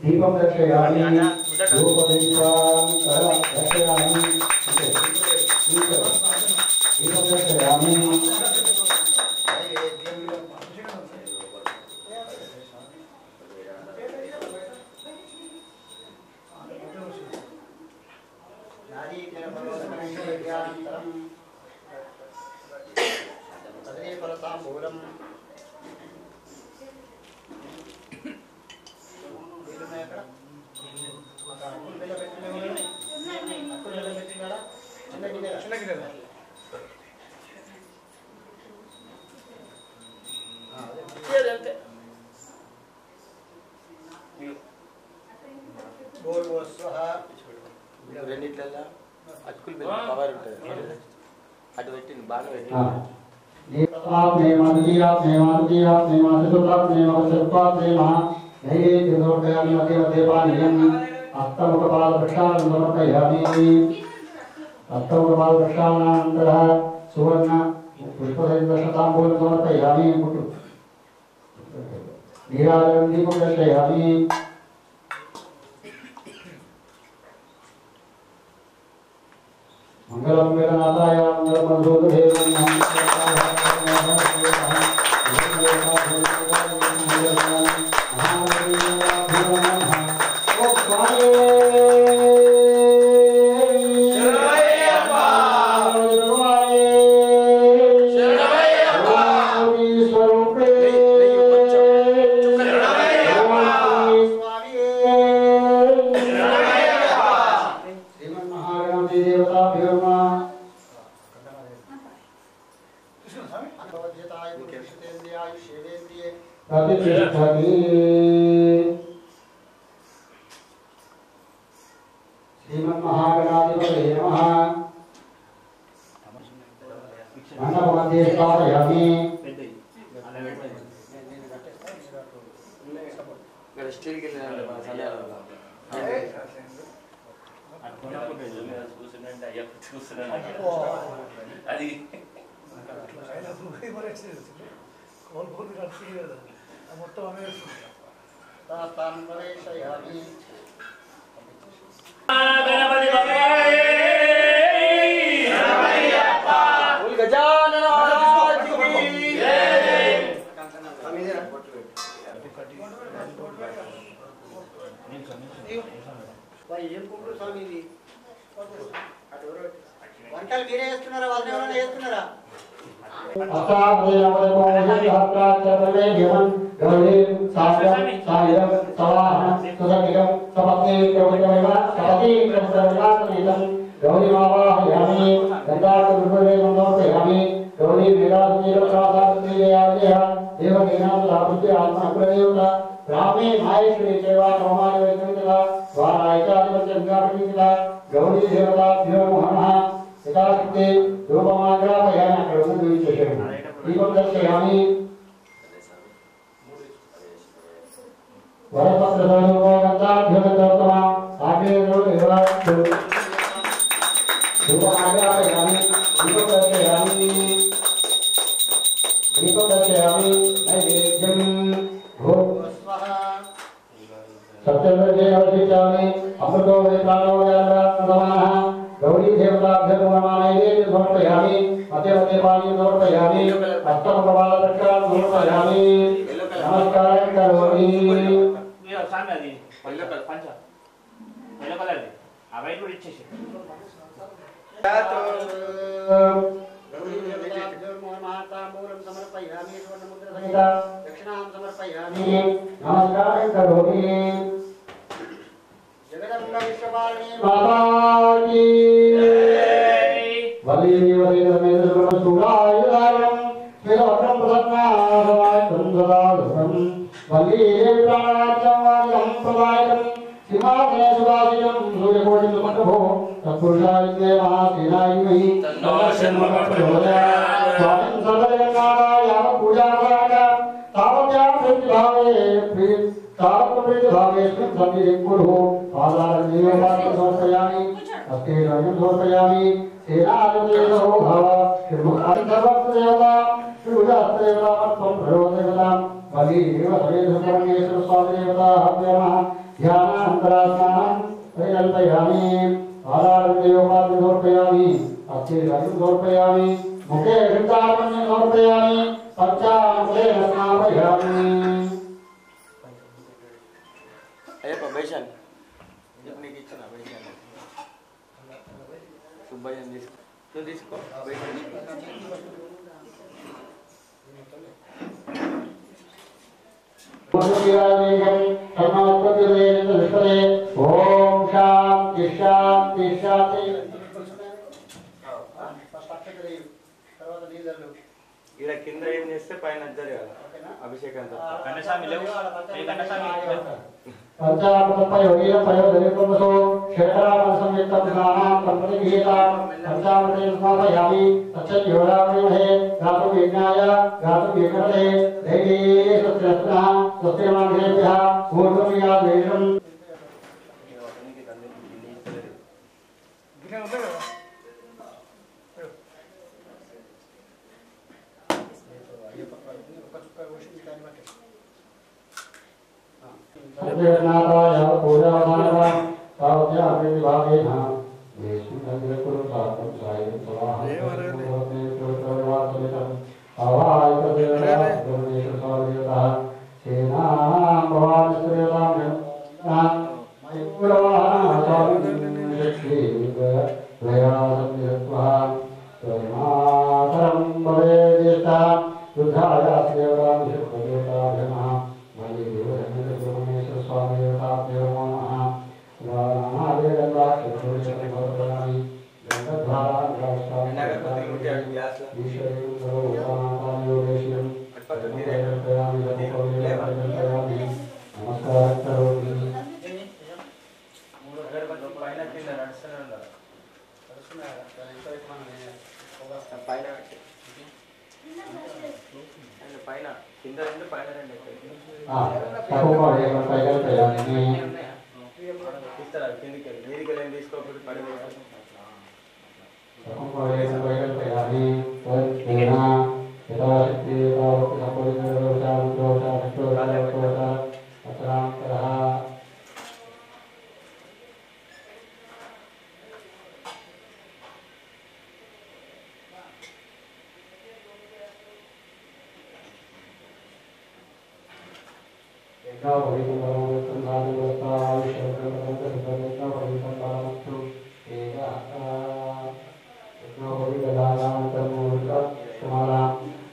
दीपम दर्शयामि दर्शयामि दीपम दर्शयामि मंगलम वेदनाथाय मंगलम मधुसूदन गौरी सायं सायं सवाहनं सुसंगितं सपत्नी प्रवृत्तिमेव सपति प्रवृत्तिमेव गौरी आवाहयामि गन्धार्घ्यपुष्पे समर्पयामि गौरी वेदान्तनिरक्षासात्रिदेयादेह देवकीनां लाभुद्य आत्मप्रदेवता रामे माहेश्वरी सेवा नवमाय वैकुण्ठा वारायचादिवचनगापिता गौरी देवताभ्यो नमः यथाशक्ति रूपमाग्रापयामि करुणद्वीचेषं दीपं दर्शयामि वरपत्रधरो गन्धाभ्यो गन्धोत्तमा आग्नेयो देवाभ्यो रूपमाग्रापयामि दीपं दर्शयामि नैवेद्यं भो सत्यव्रते अवशिष्यामि अमृतो वै प्राणो यात्रात्मनः गौरी देवताभ्यो नमः नैवेद्यं समर्पयामि मध्य मध्य पानीं समर्पयामि अष्टमकपालदक्षां समर्पयामि नमस्कारं करोमि दक्षिणां समर्पयामि नमस्कारं करोमि जगदम्बा विश्वपालिनी माता की वली वली रमेन्द्र ब्रह्मसूरायुधायं वेदवक्रं प्रसन्नाय संसदाधरं वली प्राणाचं वायं प्रदायकं सिंहासने सुभाषितं सूर्यकोटिसमप्रभो तत्पुरुषाय महासेनाय महि तन्नश्यन्मप्रचोदयात् स्वामिं सर्वजगन्नाथाय पूजार्पणाय तावत्या प्रीतिभावेऽस्मिन् सन्निधिं कुरु पादारविन्दं समर्पयामि हस्ते रजं समर्पयामि सेनाधिपतेः भव श्रीमुखादि सर्वदेवता श्रीभुजास्त्रदेवतामत्वं प्रयोदेवतां बलिदेव समेतसुब्रह्मण्येश्वर स्वामिदेवताभ्यः ध्यानान्तरात्मानं परिकल्पयामि पादारविन्दं समर्पयामि हस्ते रजं समर्पयामि मुखे घृतार्पणं समर्पयामि पंचामृतेन स्नापयामि అయ్యప్ప బైశాన్ నీకు ఇచ్చిన బైశాన్ సుబ్బయ్యని తీసుకో నువ్వు తీసుకో బైశాన్ ఓం శాంతి శాంతి శాంతి ఇక్కడ కింద ఏం చేస్తే పైన అద్దరు కదా అభిషేకం पंचामृतपयोगीय पयोधरिपुंसो क्षेत्रामसंयुक्तं स्नानां संप्रतिगीतां पंचामृतेन स्नापयामि तच्चयोरावृणे गातुं यज्ञाय गातुं यज्ञते दैवी सत्यस्नः स्वस्तिर्माङ्गेभ्यः पूर्वमियाद्वेषम् जगन्नाथाय पूजावधानः तावत्या प्रतिभावेन देशुनगरकुरुसात्मं सायं स्वाहा देवते पुरुषवासमितं अवायकदेवता गुरुनेश्वरदेवता सेनां भवानिश्रेतां मयूरवाहनः स्वामिं शक्तिं लयासंयत्वा स्वयमातरं भवेदेष्टा रुद्राय देवतां विश्वदेवताभ्यः स्वामिदेवताभ्यो नमः गानादेवताक्षेत्रविषयभवनानि गन्धधाराग्रास्तामीश्वरेन्द्रोगामातायोगेश्वरं नमस्कारं करोमि పైన కింద రెండు పైన రెండు ఇస్తారా కిందికి మీదికి వెళ్ళి తీసుకోకపోతే పడిపోతుంది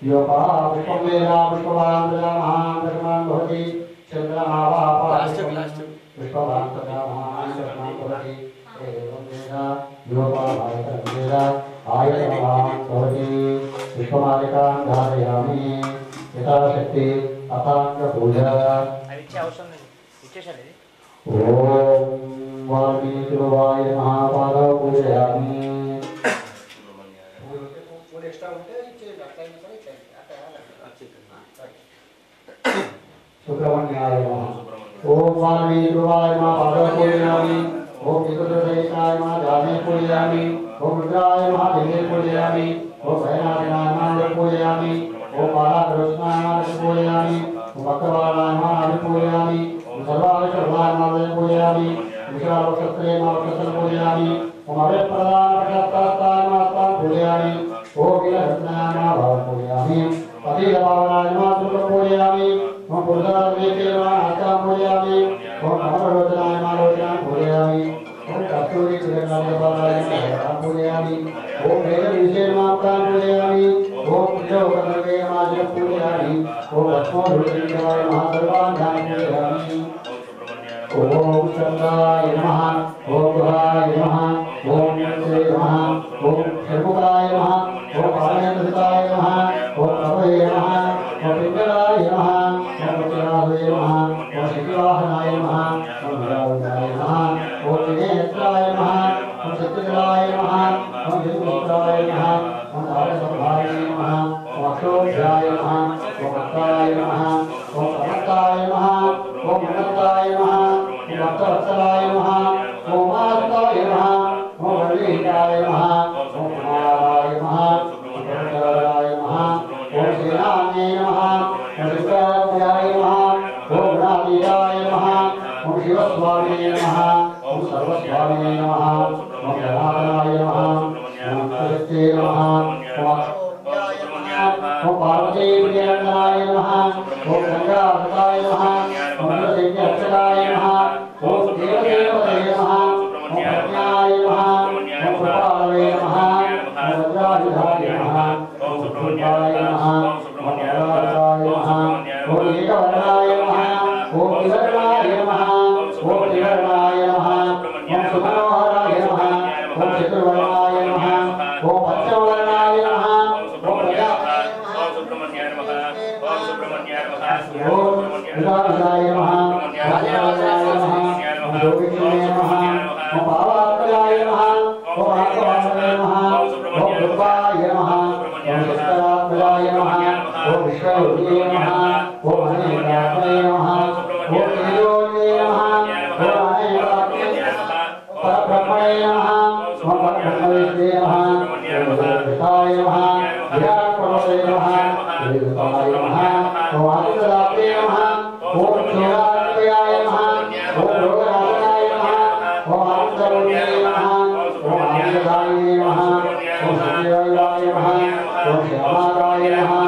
Yo pa, भवति चन्द्रमावापादितं पुष्पवान्तकामान् भवति एवं वेदा योपाभायतं वेदा आयतनवान् भवति पुष्पमालिकां धारयामि यथाशक्ति अथाङ्गपूजा ॐ वाल्मीकिवाय महापादौ पूजयामि सुब्रह्मण्याय नमः ॐ वाल्मीकिवाय महापादौ पूजयामि ॐ चतुर्दशाय महाजाने पूजयामि ॐ रुद्राय महादेवे पूजयामि ॐ भैरवाय महादेवे पूजयामि ॐ बालाकृष्णाय महादेवे पूजयामि ॐ भक्तवालाय महादेवे पूजयामि सर्वाय सर्वाय महादेवे पूजयामि विशालक्षत्रे महाक्षत्र पूजयामि ॐ अभयप्रदाय महात्मां पूजयामि ॐ वीरभद्राय महाभावं पूजयामि अतिलभावनाय महादुर्गं पूजयामि ॐ पुरुषार्थेभ्यो महात्मां पूजयामि ॐ अमरलोचनाय महालोचनां पूजयामि ॐ कस्तूरी चिरकालपालाय महाभावं पूजयामि ॐ वेदविषये महाप्रां पूजयामि ॐ पुष्पकर्णवे महाजं पूजयामि ॐ लक्ष्मणरुद्राय महासर्वान् पूजयामि ॐ चन्द्राय नमः ॐ गुहाय नमः ॐ नमस्ते नमः ॐ षण्मुखाय नमः ॐ पालयन्तसिताय नमः ॐ प्रभवे नमः ॐ पिङ्गलाय नमः ॐ पतिराहवे नमः ॐ शिखिवाहनाय नमः ॐ विराजाय नमः ॐ त्रिनेत्राय नमः ॐ सत्यजलाय नमः ॐ जगमुत्राय नमः ॐ तारसंभाय नमः ॐ अक्षोभ्याय नमः ॐ भक्ताय नमः ॐ समर्ताय नमः ॐ मनताय नमः ॐ भक्तवत्सलाय नमः ॐ मारुताय नमः ॐ वल्लीकाय नमः ॐ कुमाराय नमः ॐ गणराय नमः ॐ श्रीरामे नमः ॐ शिवाय नमः ॐ गणाधीशाय नमः ॐ शिवस्वामिने नमः ॐ सर्वस्वामिने नमः ॐ जनार्दनाय नमः ॐ शक्ते नमः ॐ पार्वतीप्रियङ्कराय नमः ॐ गङ्गाधराय नमः ॐ नृसिंहक्षराय नमः ॐ देवदेवतये नमः ॐ प्रज्ञाय नमः ॐ कृपालवे नमः ॐ वज्रायुधाय नमः ॐ सुब्रह्मण्याय नमः ॐ गणाधराय नमः ॐ एकवर्णाय नमः ॐ त्रिवर्णाय नमः ॐ त्रिवर्णाय नमः ॐ सुमनोहराय नमः ॐ चतुर्वर्णाय नमः ॐ पञ्चवर्णाय नमः ॐ विराजाय नमः राजाय नमः ॐ योगिने नमः ॐ पावात्मयाय नमः ॐ आत्मात्मने नमः ॐ रूपाय नमः ॐ शस्त्रात्मयाय नमः ॐ विश्वरूपिणे नमः ॐ अनेकात्मने नमः ॐ तेजोन्ये नमः ॐ अनेकात्मने परब्रह्मणे नमः ॐ परब्रह्मविष्णे नमः ॐ विराजताय नमः विराट्पर्वते नमः विराजताय नमः ॐ आदित्याय नमः ॐ क्षीरात्मयाय नमः ॐ रोगनाशनाय नमः ॐ आदित्याय नमः ॐ आदित्याय नमः ॐ सत्यवाय नमः ॐ श्यामाय नमः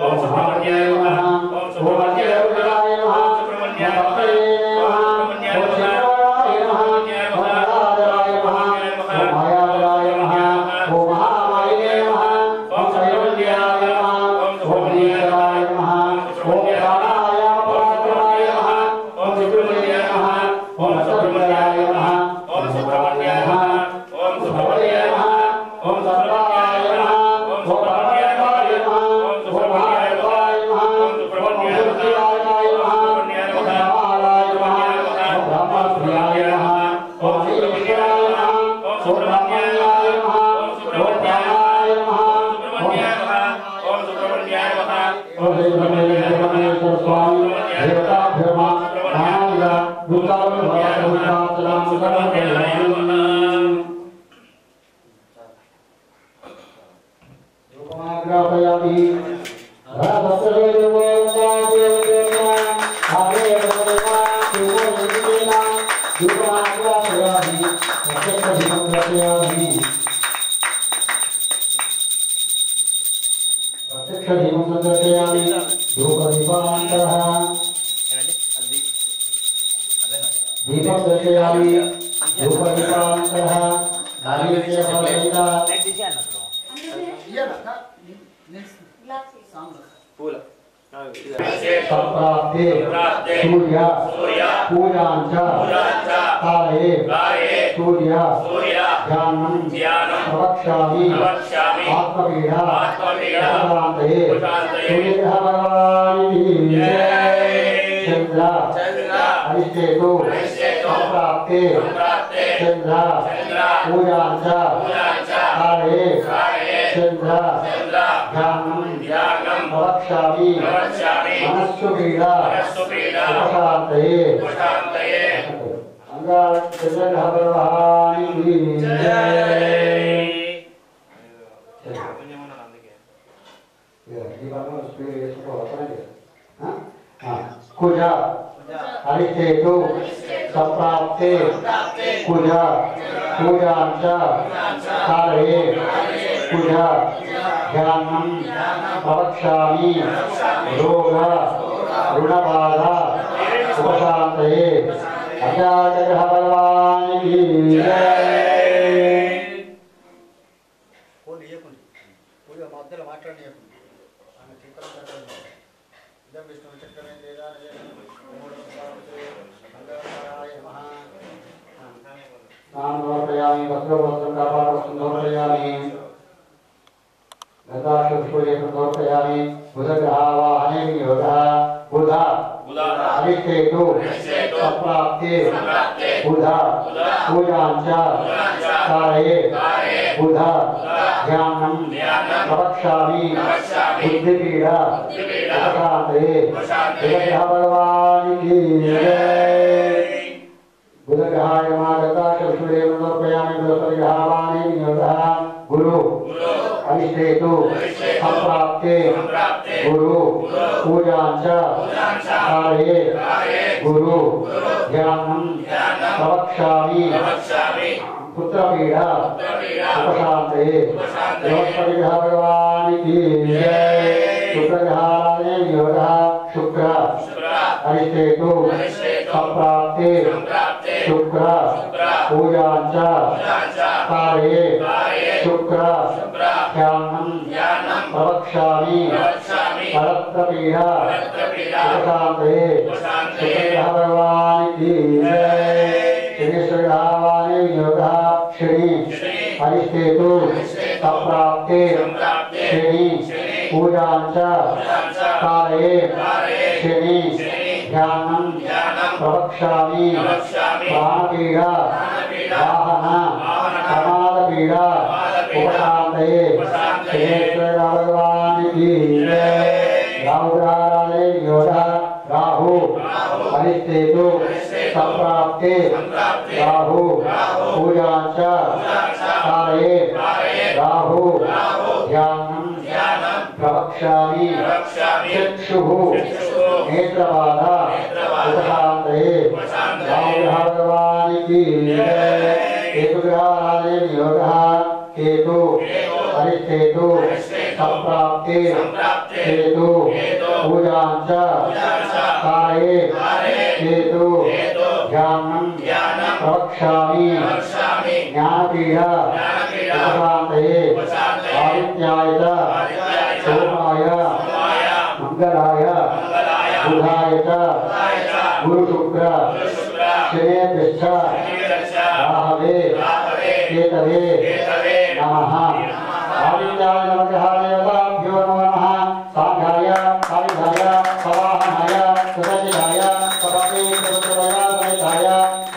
ॐ महादेवाय नमः ॐ अतिरविराय नमः ॐ भक्तये नमः ॐ शिवाय नमः ॐ राजाय नमः ॐ मायाय नमः ॐ महामाये नमः ॐ शैवल्याय नमः ॐ नीलाय नमः ॐ प्राणाय पराक्रमाय नमः ॐ चित्रमये नमः ॐ सर्वयाय नमः ॐ सुब्रह्मण्याय नमः ॐ भवये नमः ॐ सर्वाय नमः ॐ परमात्माय नमः ॐ महादेवाय नमः ॐ सुब्रह्मण्याय नमः ॐ रामाय नमः ॐ ब्रह्मप्रियाय नमः ॐ ईश्वराय नमः ॐ सुब्रह्मण्याय नमः ॐ प्राणाय नमः ॐ सुब्रह्मण्याय नमः ॐ देवमेश्वर स्वामी देवताभ्यो नमः नारायण दुर्गावतारं रूपमाग्रापयामि प्रत्यक्षदीपं दर्शयामि धूपदीपान्तरः दीपं दर्शयामि धूपदीपान्तरः नारिकेलफलैः పూల संप्राप्ते सूर्य पूजांच कारये सूर्य ध्यानं प्रवक्ष्यामि आत्मपीडा उपशान्तये सूर्यग्रह भगवान् चंद्र अरिष्टेतु संप्राप्ते चंद्र पूजांच कारये चंद्र ध्यानं प्रवक्ष्यामि मनस्सुपीडा उपशान्तये अंगारग्रह भगवान् की कुजा अरिष्टेतु संप्राप्ते कुजा पूजांच कारये कुजा ध्यानं प्रवक्ष्यामि रोग ऋणबाधा उपशान्तये अंगारग्रह भगवान् की समर्पयामि वस्त्रवस्त्रं कापावस्त्रं समर्पयामि गताशुष्पूर्यं समर्पयामि बुधग्रहावाहने विनियोगः बुध अरिष्टेतु संप्राप्ते बुध पूजांच कारये बुध ध्यानं प्रवक्ष्यामि बुद्धिपीडा उपशान्तये बुधग्रह भगवान् की बुधग्रहाय मागताशुष्पूर्यं समर्पयामि बुधग्रहावाहने विनियोगः गुरु अरिष्टेतु संप्राप्ते गुरु पूजांच कारये गुरु ध्यानं प्रवक्ष्यामि पुत्रपीडा उपशान्तये बृहस्पतिग्रह भगवान् की शुक्रग्रहाय नियोगः शुक्र अरिष्टेतु संप्राप्ते शुक्र पूजांच कारये शुक्र ध्यानं प्रवक्ष्यामि परत्रपीडा उपशान्तये शुक्रग्रह भगवान् की शनिश्चरग्रहावाहने विनियोगः शनि अरिष्टेतु संप्राप्ते शनि पूजांच कारये शनि ध्यानं प्रवक्ष्यामि प्राणपीडा वाहन प्रमादपीडा उपशान्तये शनेश्वरग्रह भगवान् की राहुग्रहाय नियोगः राहु अरिष्टेतु संप्राप्ते राहु पूजांच कारये राहु ध्यानं प्रवक्ष्यामि चक्षुः नेत्रबाधा उपशान्तये राहुग्रह भगवान् की केतुग्रहाय नियोगः केतु अरिष्टेतु संप्राप्ते केतु पूजांच कारये केतु ध्यानं प्रवक्ष्यामि ज्ञानपीडा उपशान्तये आदित्याय सोमाय मंगलाय बुधाय गुरुशुक्र शनेभ्यश्च राहवे केतवे नमः आदित्याय नमग्रहादेवताभ्यो नमः सांघाय कालिदाय सवाहनाय सुदर्शनाय सपते समुद्रवयासहिताय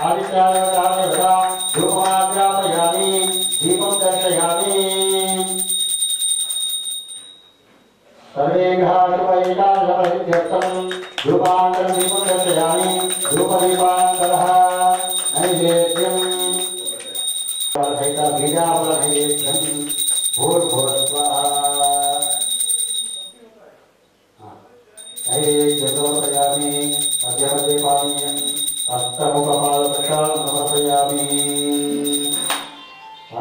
आदित्याय नमग्रहादेवता धूपमाग्रापयामि दीपं दर्शयामि सर्वे घाशुभैकाशपरित्यर्थं धूपान्तरं दीपं दर्शयामि धूपदीपान्तरः नैवेद्यं बीजाफलनैवेद्यं भूर्भुवस्वाहा नैवेद्यं समर्पयामि मध्यमध्ये पानीयम् अष्टमुखपादप्रसादं समर्पयामि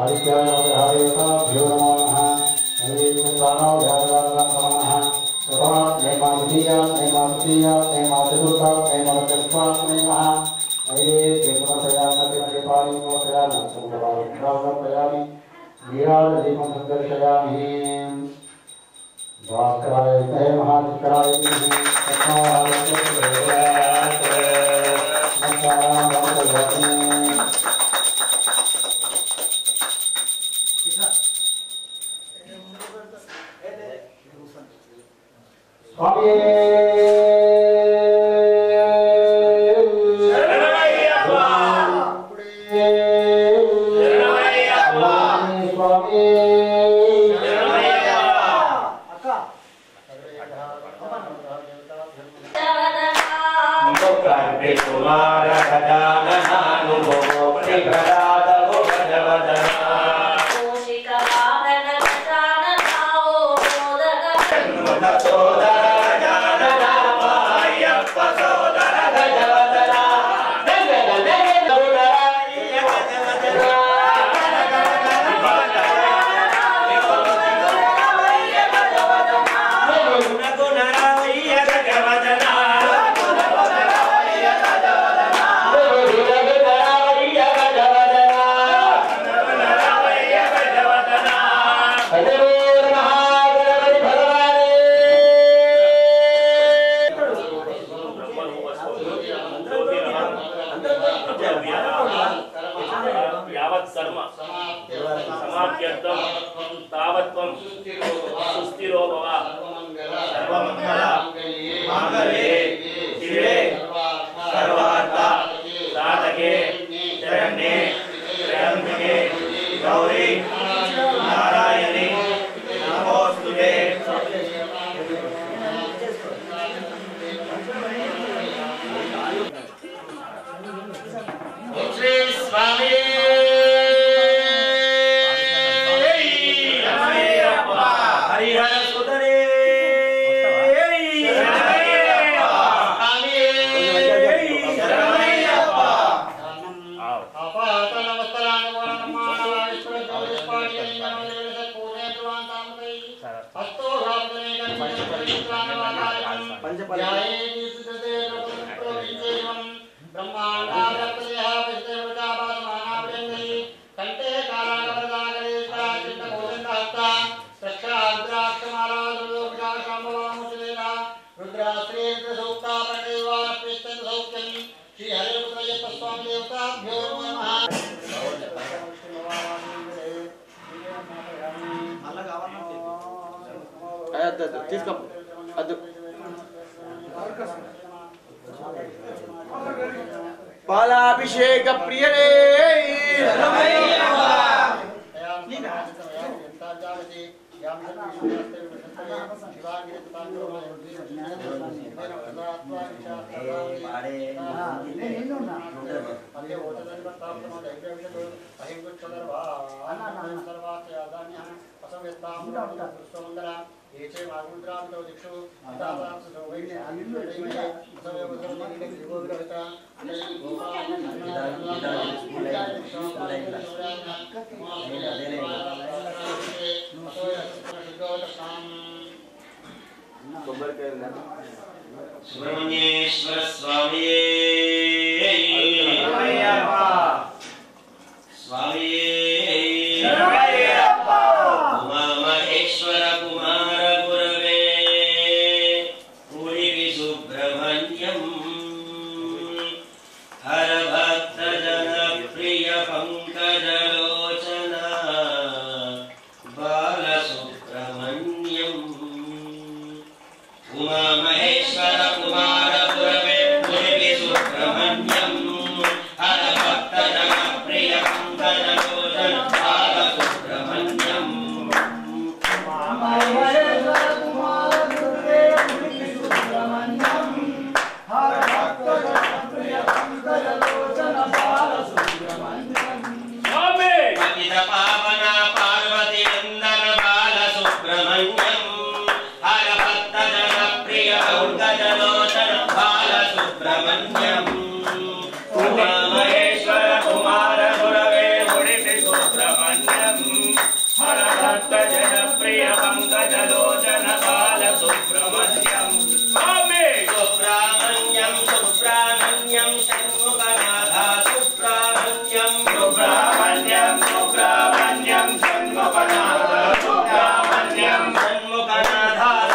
आदित्याय नमग्रहादेवताभ्यो नमः नैवेद्यं प्राणो ध्यानदानं नमः प्रथमात् नैमातृतीयात् नैमातृतीयात् नैमाचतुर्थात् नैमाचत्वात् नमः नैवेद्यं समर्पयामि मध्यमध्ये पानीयं समर्पयामि अष्टमुखपादप्रसादं समर्पयामि वीरादीपं सन्दर्शयामि स्वास्थ्याय विद्महे महाविद्याय धीमहि पालाभिषेक प्रिय सुब्रह्मण्येश्वर स्वामी Subrahmanyam षण्मुखनाथ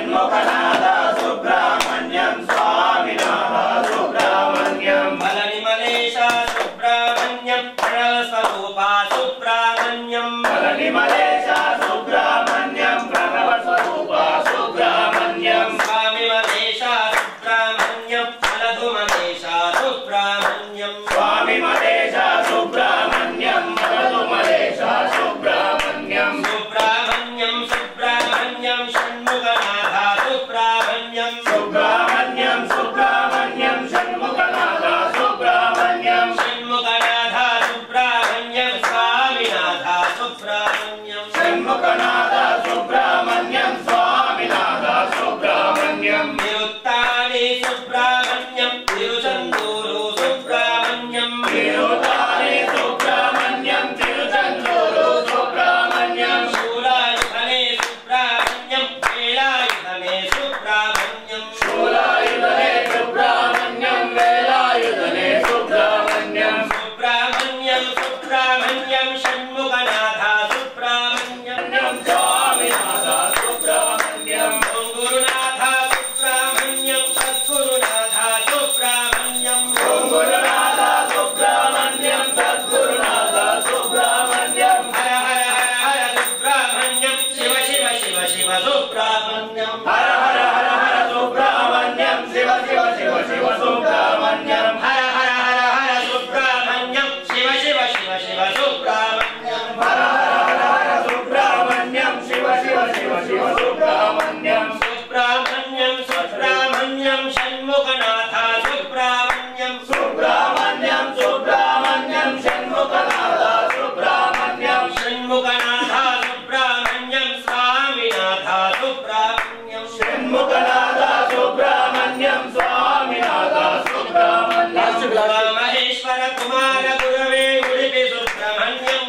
షణ్ముఖనాథ సుబ్రహ్మణ్యం స్వామినాథ సుబ్రహ్మణ్యం బలనిమలేశ సుబ్రహ్మణ్యం ప్రణవస్వరూప సుబ్రహ్మణ్యం బలనిమలేశ సుబ్రహ్మణ్యం ప్రణవస్వరూప సుబ్రహ్మణ్యం స్వామిమలేశ సుబ్రహ్మణ్యం బలధుమలేశ సుబ్రహ్మణ్యం స్వామిమలేశ సుబ్రహ్మణ్యం బలధుమలేశ సుబ్రహ్మణ్యం సుబ్రహ్మణ్యం సుబ్రహ్మణ్యం షణ్ముఖనాథ సుబ్రహ్మణ్యం సుబ్రహ్మణ్యం సుబ్రహ్మణ్యం షణ్ముఖనాథ సుబ్రహ్మణ్యం షణ్ముఖనాథ సుబ్రహ్మణ్యం స్వామినాథ సుబ్రహ్మణ్యం షణ్ముఖనాథ సుబ్రహ్మణ్యం స్వామినాథ సుబ్రహ్మణ్యం నిరుత్తాని సుబ్రహ్మణ్యం తిరుచందూరు సుబ్రహ్మణ్యం నిరుత్తాని సుబ్రహ్మణ్యం తిరుచందూరు సుబ్రహ్మణ్యం శూలాయుధనే సుబ్రహ్మణ్యం వేలాయుధనే సుబ్రహ్మణ్యం శూలాయుధనే సుబ్రహ్మణ్యం వేలాయుధనే సుబ్రహ్మణ్యం సుబ్రహ్మణ్యం సుబ్రహ్మణ్యం షణ్ముఖనాథ సుబ్రహ్మణ్యం స్వామినాథ సుబ్రహ్మణ్యం గురునాథ సుబ్రహ్మణ్యం సద్గురునాథ సుబ్రహ్మణ్యం గురునాథ సుబ్రహ్మణ్యం సద్గురునాథ సుబ్రహ్మణ్యం హర హర హర హర సుబ్రహ్మణ్యం శివ శివ శివ శివ సుబ్రహ్మణ్యం హర హర హర హర సుబ్రహ్మణ్యం శివ శివ శివ శివ సుబ్రహ్మణ్యం హర హర హర హర సుబ్రహ్మణ్యం శివ శివ శివ శివ సుబ్రహ్మణ్యం హర హర హర హర సుబ్రహ్మణ్యం శివ శివ శివ శివ సుబ్రహ్మణ్యం సుబ్రహ్మణ్యం సుబ్రహ్మణ్యం షణ్ముఖనాథ సుబ్రహ్మణ్యం సుబ్రహ్మణ్యం సుబ్రహ్మణ్యం షణ్ముఖనాథ సుబ్రహ్మణ్యం షణ్ముఖనాథ సుబ్రహ్మణ్యం స్వామినాథ సుబ్రహ్మణ్యం షణ్ముఖనాథ సుబ్రహ్మణ్యం స్వామినాథ సుబ్రహ్మణ్యం మహేశ్వర కుమార గురవే ఉడిపి సుబ్రహ్మణ్యం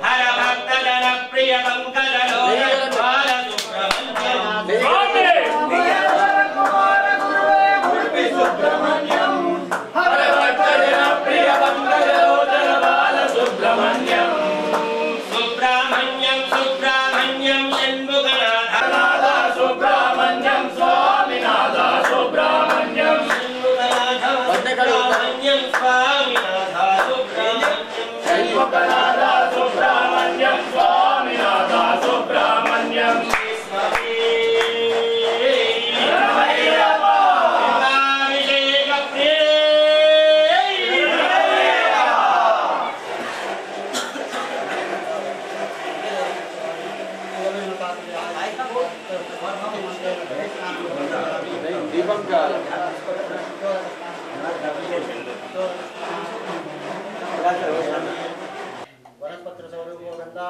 హర భక్తజన ప్రియ పంకజ లోచన బాల సుబ్రహ్మణ్యం సుబ్రహ్మణ్యం హర భక్తజన ప్రియ పంకజ లోచన బాల సుబ్రహ్మణ్యం సుబ్రహ్మణ్యం సుబ్రహ్మణ్యం షణ్ముఖనాథ సుబ్రహ్మణ్యం స్వామినాథ సుబ్రహ్మణ్యం షణ్ముఖనాథ సుబ్రహ్మణ్యం స్వామినాథ సుబ్రహ్మణ్యం షణ్ముఖనాథ సుబ్రహ్మణ్యం స్వామినాథ సుబ్రహ్మణ్యం వనస్పత్ర సౌరభ్యో గంధా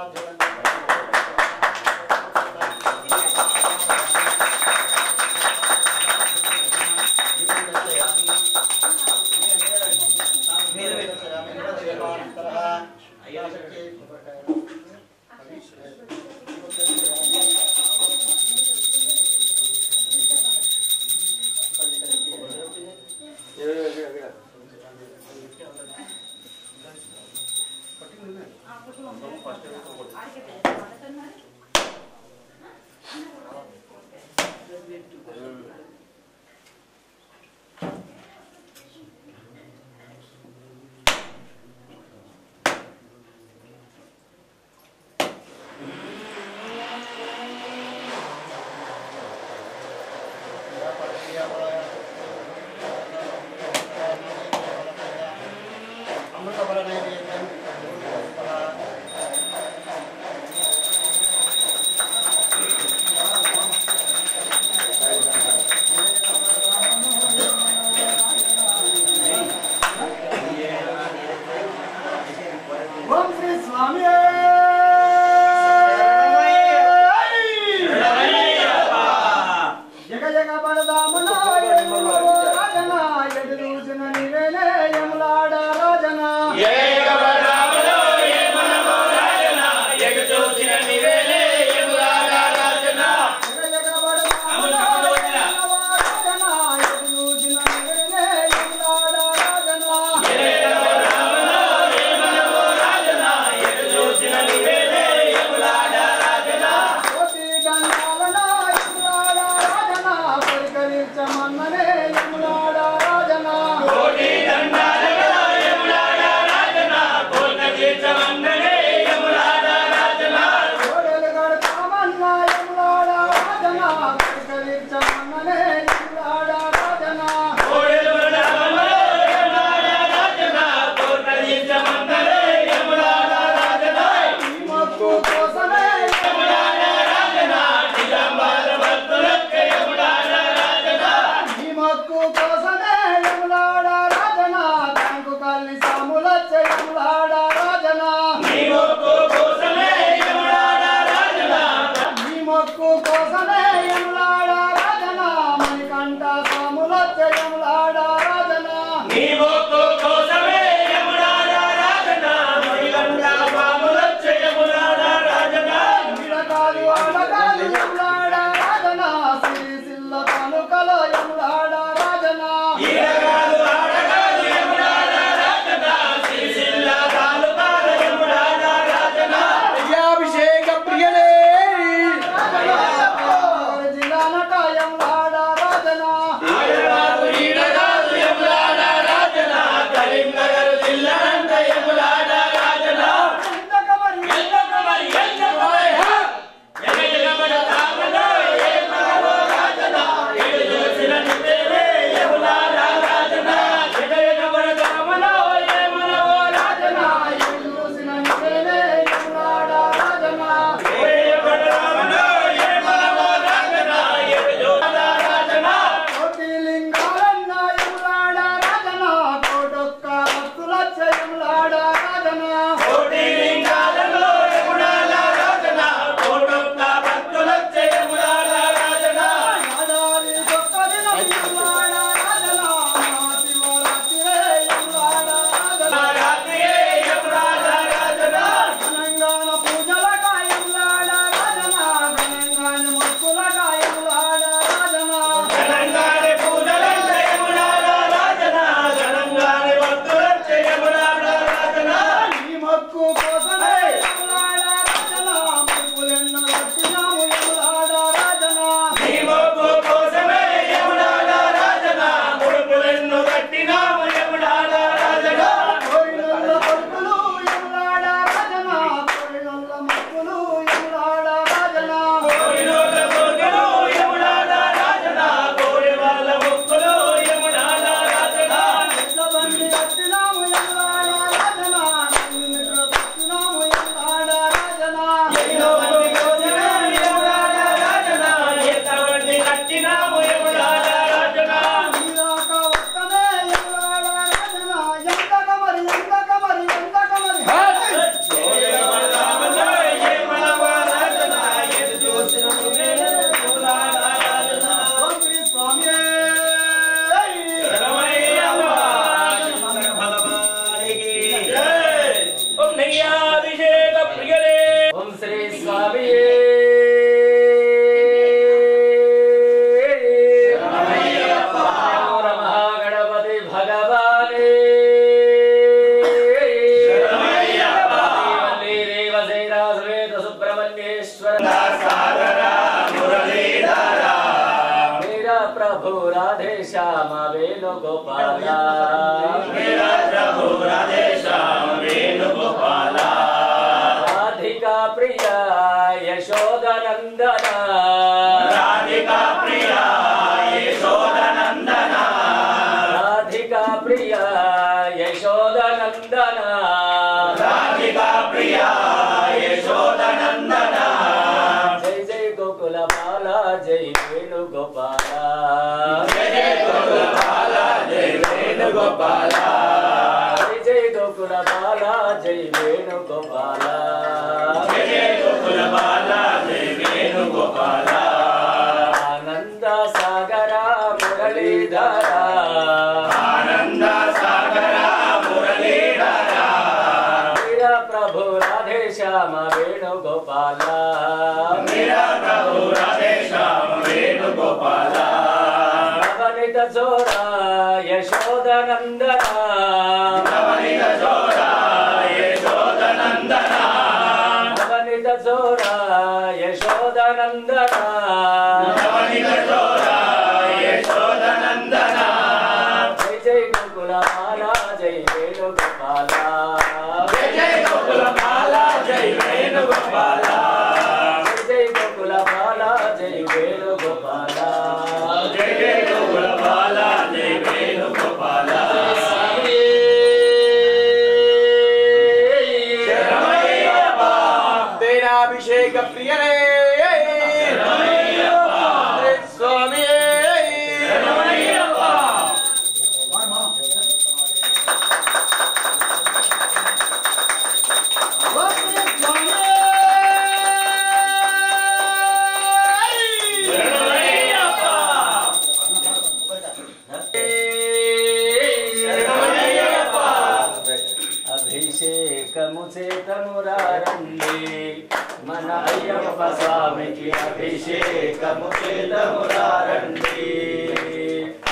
అయ్యప్ప స్వామికి అభిషేకము చేద్దామురారండి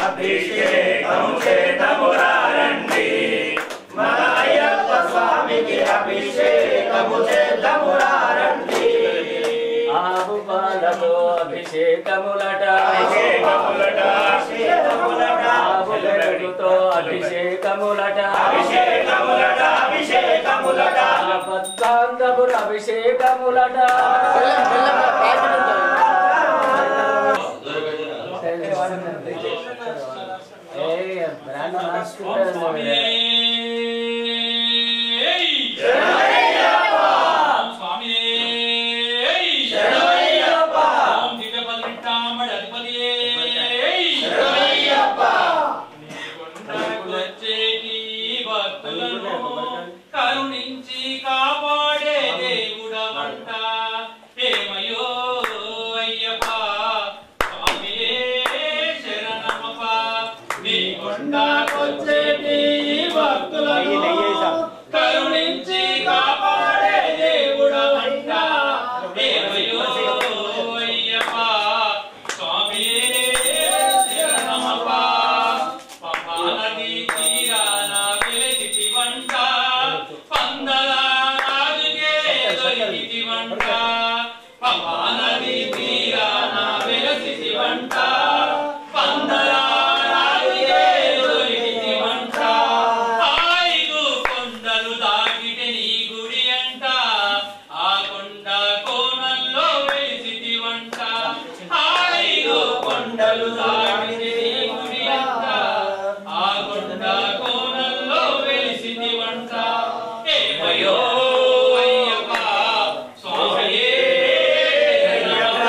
అభిషేకము చేద్దామురారండి మన అయ్యప్ప స్వామికి అభిషేకము చేద్దామురారండి ఆవు పాలతో అభిషేకములట అభిషేకములట అభిషేకములట ఆవు పెరుగుతో అభిషేకములట అభిషేకములట అభిషేకములట పద్మాంగముల అభిషేకములట కరుణించి కాపాడే దేవుడవంట ఏమయో అయ్యప్ప స్వామియే శరణమప్ప నీ కొండకొచ్చేటి భక్తులను కరుణించి కాపాడే దేవుడవంట ఏమయో అయ్యప్ప స్వామియే శరణమప్ప పమానది తీరాన వెలిసివంట పందల రాజుకే దొరికితివంట పమానది తీరాన వెలిసివంట పందల రాజుకే దొరికితివంట ఐదు కొండలు దాటితే నీ గుడి అంట ఆ కొండ కోణంలో వెలిసివంట ఐదు కొండలు దాటితే నీ గుడి అంట ఆ కొండ కోణంలో వెలిసివంట ఏమయో అయ్యప్ప స్వామియే అయ్యప్ప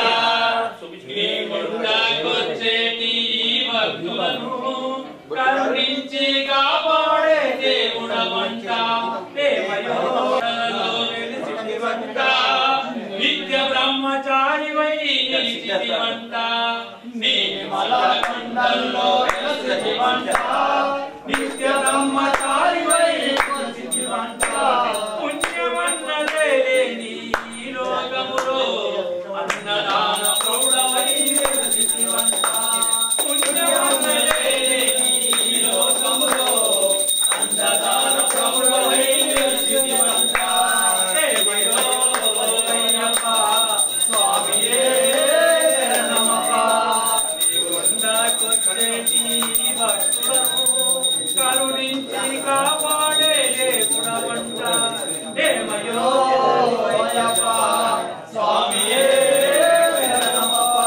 నీ కొండకొచ్చేటి భక్తులను కరుణించి కాపాడే దేవుడవంట ఏమయో వెలిసివంట నిత్య బ్రహ్మచారివై నిలిచితివంట నీ మలకండల్లో వెలిసివంట నిత్య బ్రహ్మచారివై నిలిచితివంట పుణ్యమన్నదే లేని ఈ లోకములో అన్నదాన ప్రౌఢవై వెలిసివంట పుణ్యమన్నదే లేని ఈ లోకములో అన్నదాన ప్రౌఢవై వెలిసివంట ఏమయో అయ్యప్ప స్వామియే శరణమప్ప కొండకొచ్చేటి భక్తులను కరుణించి కాపాడే దేవుడవంట ఏమయో అయ్యప్ప స్వామియే శరణమప్ప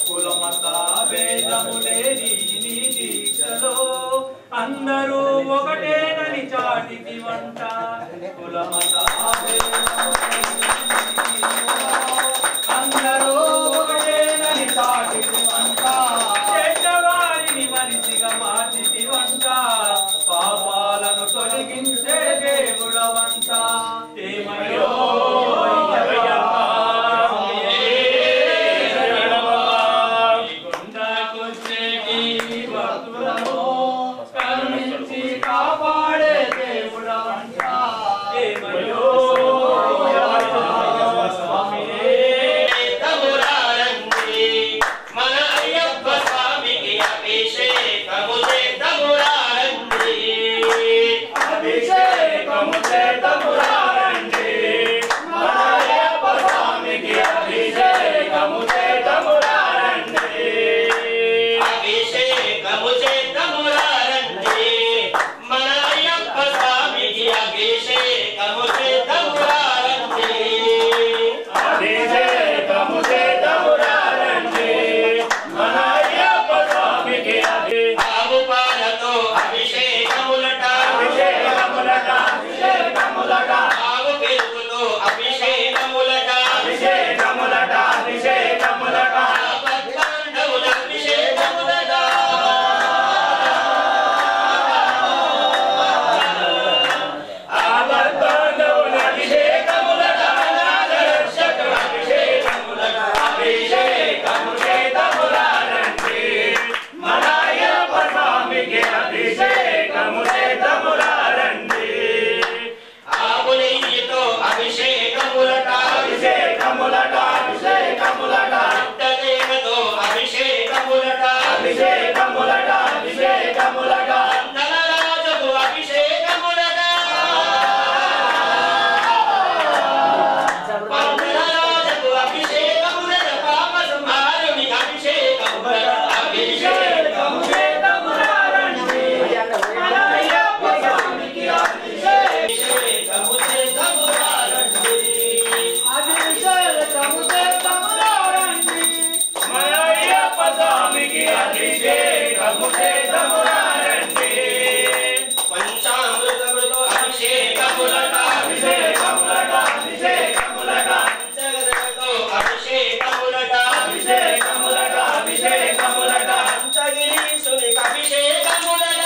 కులమత భేదములేని నీ దీక్షలో అందరూ ఒకటేనని చాటితివంట కులమత అందరూ ఒకటేనని చాటితివంట చెడ్డవారిని మనిషిగా మార్చితివంట పాపాలను తొలగించే దేవుడవంట ఏమయో అయ్యప్ప కొండకొచ్చేటి భక్తులను కరుణించి కాపాడే దేవుడవంట ఏమయో అయ్యప్ప అభిషేకము చేతమురారండి పంచామృతములతో అభిషేకములట అభిషేకములట అభిషేకములట పంచగదతో అభిషేకములట అభిషేకములట అభిషేకములట పంచగిరీశునికి అభిషేకములట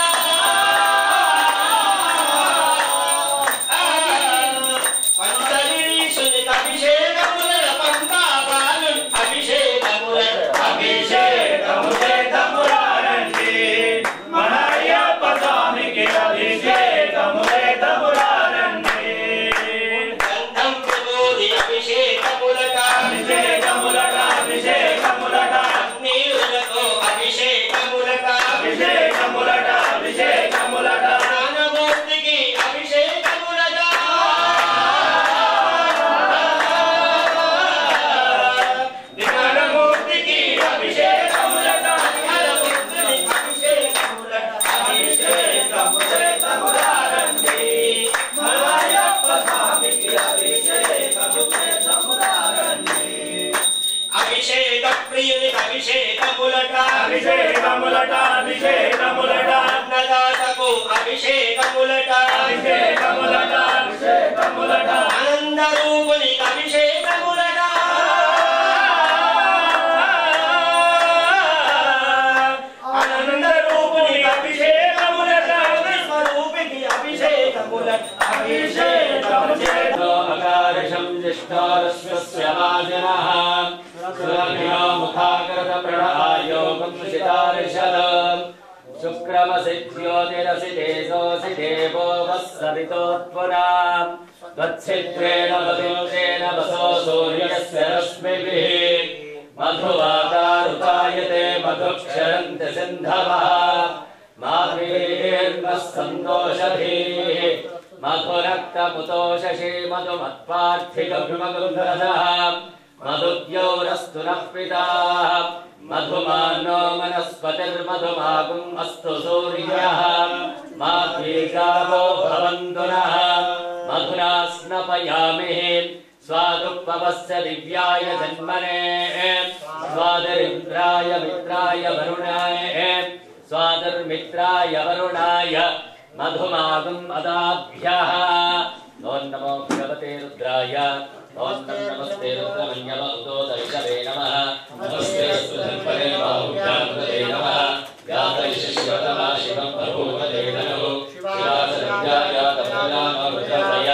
పంచగిరీశునికి అభిషేకములట పంపాపాలు అభిషేకములట అభిషేకము చేతమురారండి మన అయ్యప్ప స్వామికి అభిషేకము చేతమురారండి గంధం విభూది అభిషేకములట అభిషేకములట అభిషేకములట నీరులతో అభిషేకములట అభిషేకములట అభిషేకములట జ్ఞానమూర్తికి అభిషేకములట జ్ఞానమూర్తికి అభిషేకములట జ్ఞానమూర్తికి అభిషేకములట అభిషేకము చేతమురారండి మన అయ్యప్ప స్వామికి అభిషేకము చేతమురారండి అభిషేక ప్రియునికి అభిషేకములట అభిషేకములట అభిషేకములట అన్నదాతకు అభిషేకములట అభిషేకములట అభిషేకములట ఆనంద రూపునికి అభిషేకములట ఆనంద రూపునికి అభిషేకములట స్వరూపికి అభిషేకములట అభిషేకము చేతమురారండి ముఖాకృత ప్రణాయోగం శితారిషదం శుక్రమసిద్ధ్యోతిరసి దేశోసి దేవో వస్సవితోత్పురాం త్వచ్ఛిద్రేణ వదుషేణ వసో సూర్యస్య రశ్మిభిః మధువాతారుతాయతే మధుక్షరంతి సింధవః మాధుర్యః సంతోషధీః మధురక్తముతోషశీ మధుమత్పార్థికభృమగంధరః మధుద్యోరస్తు నః పితా మధుమానో వనస్పతిర్మధుమాగం అస్తు సూర్యః మాధ్వీగావో భవంతు నః మధునా స్నపయామి స్వాదుపవస్య దివ్యాయ జన్మనే స్వాదరింద్రాయ మిత్రాయ వరుణాయ స్వాదర్మిత్రాయ వరుణాయ మధుమాగం అదాభ్యః ఓం నమో భగవతే రుద్రాయ ఓం నమస్తే రుద్రమన్యవౌతోదైషవే నమః నమస్తే సుధన్వనే బాహుభ్యాముదే నమః వ్యాధైషివతమా శివం బహూమదే నమః శివాసంధ్యాయ తమనామృతమయ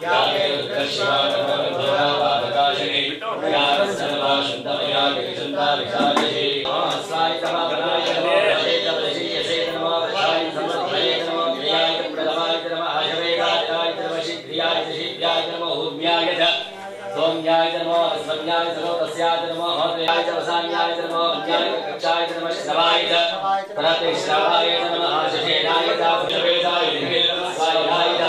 యాగే రుద్రశివాతమరుధరాపాదకాశిని యారసర్వా శుద్ధమయా విశుద్ధా విశాలిషి స్వాయ తమగణాయ నమో శేతవశీయసే నమో వశాయ సమర్థయే నమో జ్ఞాయ ప్రథమాయ నమః ఆశవేగాయ నమః శీఘ్రియాయ శీఘ్రాయ నమో ఊర్మ్యాయ చ సోమ్యాయ నమో సమ్యాయ నమో తస్యాయ నమో హోత్యాయ చ వసాన్యాయ నమో అన్యాయ కక్షాయ నమః శ్రవాయ చ ప్రతిశ్రవాయ నమః ఆశేనాయ చ భుజవేదాయ నమః స్వాయాయ చ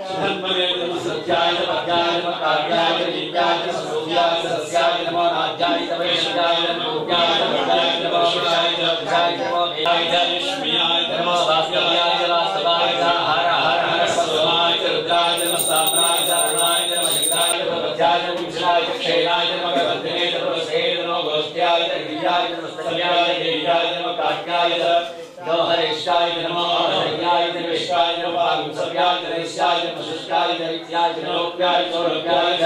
సుధన్వనే నమః సత్యాయ చ పద్యాయ నమః కావ్యాయ చ దివ్యాయ చ సూర్యాయ చ సస్యాయ నమో నాజ్యాయ చ వైష్ణవాయ నమో జ్ఞాయ చ భద్రాయ నమో శివాయ చ విజాయ నమో దేవాయ చ లక్ష్మీయాయ నమో వాస్తవ్యాయ చ వాస్తవాయ చ హర హర హర స్వమాయ చ రుద్రాయ చ సామ్రాయ చ అరుణాయ చ శిఖరాయ చ భద్రాయ చ విష్ణాయ చ క్షేయాయ చ భగవంతనే చ పురసేయ నమో గోష్ఠ్యాయ చ దివ్యాయ చ స్తవ్యాయ చ దేవ్యాయ చ కాజ్ఞాయ చ హరేష్టాయ నమో హరయ్యాయ చ విశ్వాయ చ పాంసవ్యాయ చ రేష్యాయ చ శుష్కాయ చ విద్యాయ చ లోక్యాయ చ లోక్యాయ చ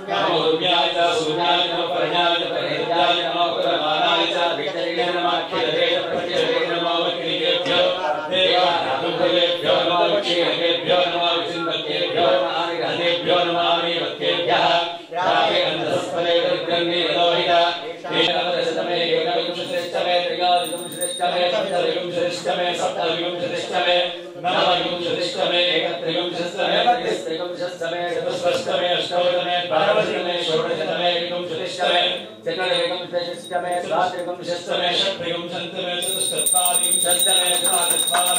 నమో రుమ్యాయ చ శూన్యాయ చ పరణ్యాయ చ పరేత్యాయ నమో పరమానాయ చ వితరిణే నమః ఖిలరే చ ప్రత్యరే నమో వక్రికేభ్యో దేవానాభ్యేభ్యో నమో విక్షేభ్యో నమో విసింభ్యేభ్యో నమో ఆనిగ్రహేభ్యో నమో ఆనివక్యేభ్యః రాగే అంధస్ఫలే గంగే లోహిత ఏకవదశతమే ఏకవింశతిష్టమే త్రిగావింశతిష్టమే సప్తవింశతిష్టమే సప్తవింశతిష్టమే నవవింశతిష్టమే ఏకత్రివింశతిష్టమే త్రివింశతిష్టమే చతుష్షష్టమే అష్టౌతమే ద్వాదశతమే షోడశతమే ఏకవింశతిష్టమే చతుర్వింశతిష్టమే ద్వాదశవింశతిష్టమే షట్వింశతిష్టమే చతుష్షష్టావింశతిష్టమే చతుష్షష్టావింశతిష్టమే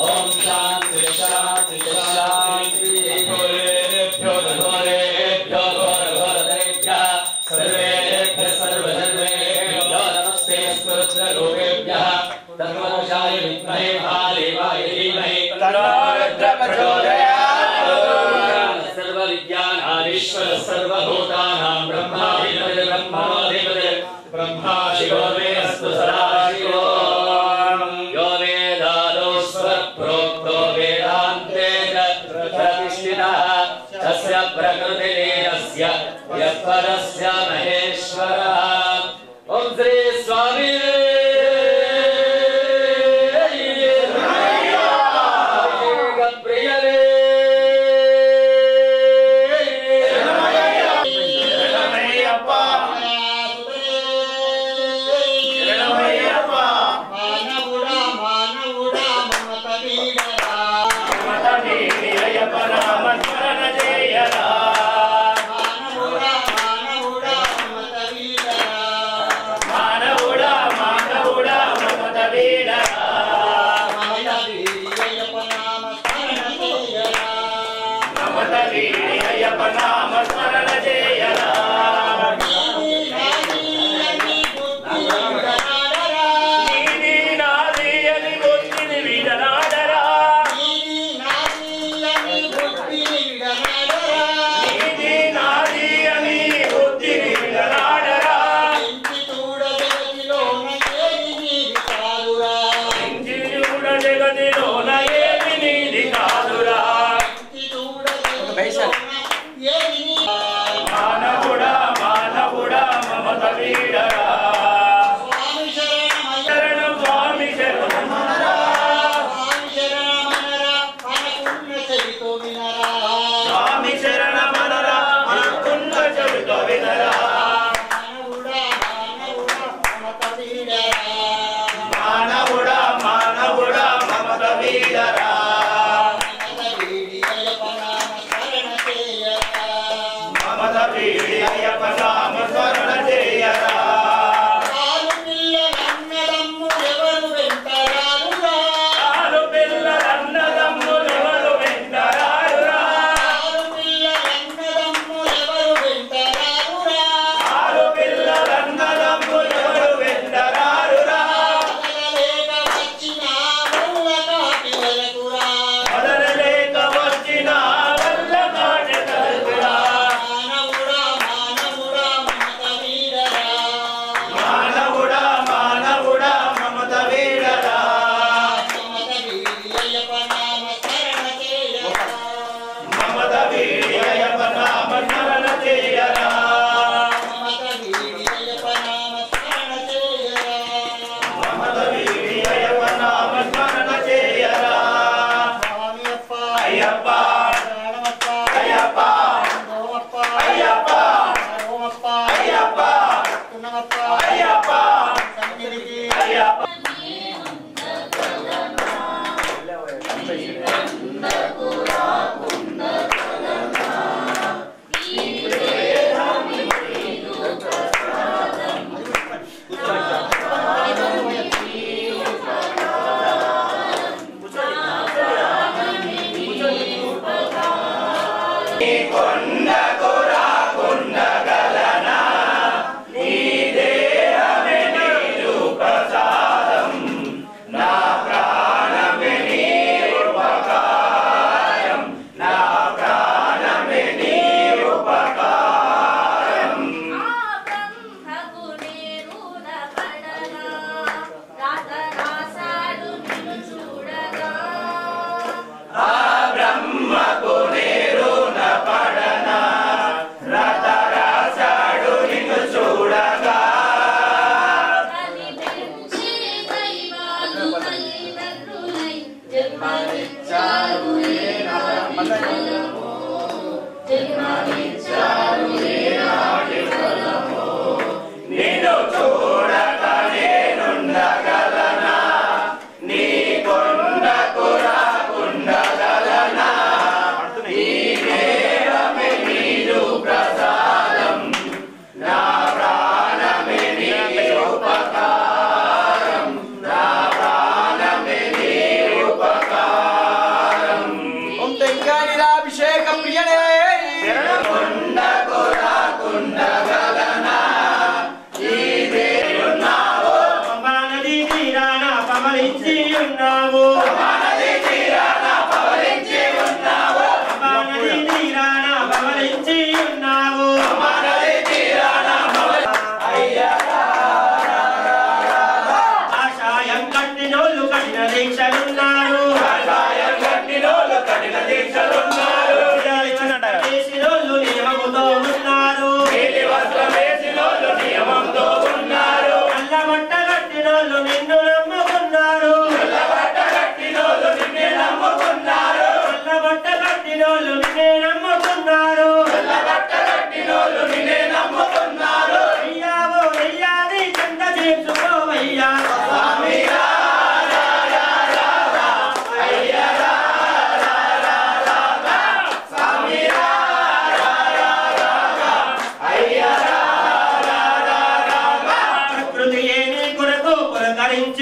ఓం శాంతి శాంతి శాంతి विद्महे महादेवाय धीमहि तन्नो रुद्रः प्रचोदयात्। सर्वविद्यानाधीश्वर सर्वभूतानां ब्रह्माधिपतिः ब्रह्मणोऽधिपतिः ब्रह्मा शिवो मे अस्तु सदाशिवो यो वेदादौ स्वप्रोक्तो वेदान्ते च प्रतिष्ठितः तस्य प्रकृतिलीनस्य यत्परस्य महेश्वरः। ॐ श्री स्वामी నీ దేహమే నీ రూపసార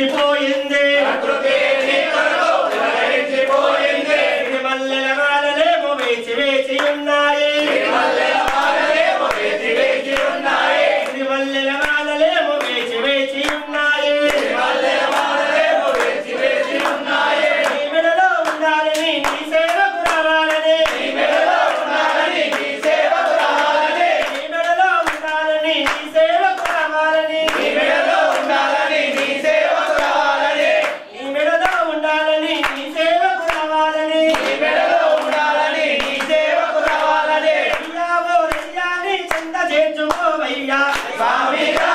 విలవించిపోయింది ప్రకృతి నీ కొరకు విలవించిపోయింది మల్లెల మాలలేమో వేచి వేచి ఉన్నాయి మల్లెల మాలలేమో వేచి వేచి ఉన్నాయి మల్లెల మాలలేమో వేచి వేచి ఉన్నాయి మల్లెల మాలలేమో వేచి వేచి ఉన్నాయి నీ మెడలో ఉండాలని నీ సేవకు రావాలని నీ మెడలో ఉండాలని నీ సేవకు రావాలని నీ మెడలో ఉండాలని నీ సేవకు రావాలని నీ మెడలో ఉండాలని నీ సేవకు రావాలని నీ మెడలో ఉండాలని నీ సేవకు రావాలని నీ మెడలో ఉండాలని నీ సేవకు రావాలని అయ్యావో రయ్యాని చెంత చేర్చుకోవయ్యా స్వామి రా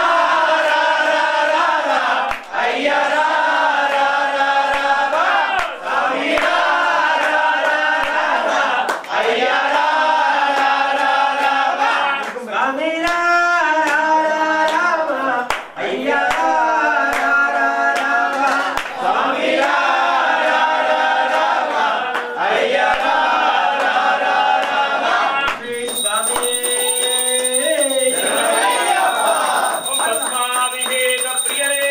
రా రా రా రా అయ్యా రా రా రా రా రా స్వామి రా రా రా రా రా అయ్యా రా రా రా రా రా స్వామి రా రా రా రా అయ్యా రా రా రా రా స్వామి రా రా రా రా రా అయ్యా రా రా రా రా రా స్వామి పద్మాభిషేక ప్రియరే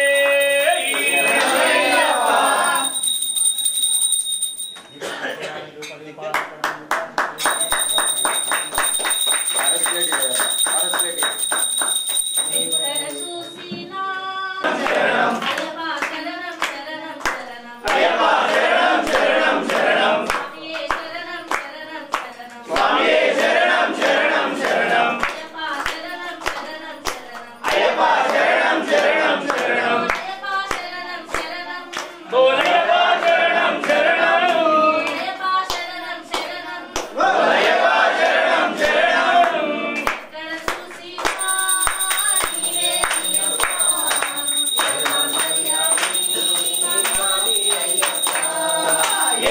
అయ్యప్ప శరణం శరణం శరణం స్వామి శరణం శరణం శరణం అయ్యప్ప శరణం శరణం శరణం బోలయ్యప్ప శరణం శరణం బోలయ్యప్ప శరణం శరణం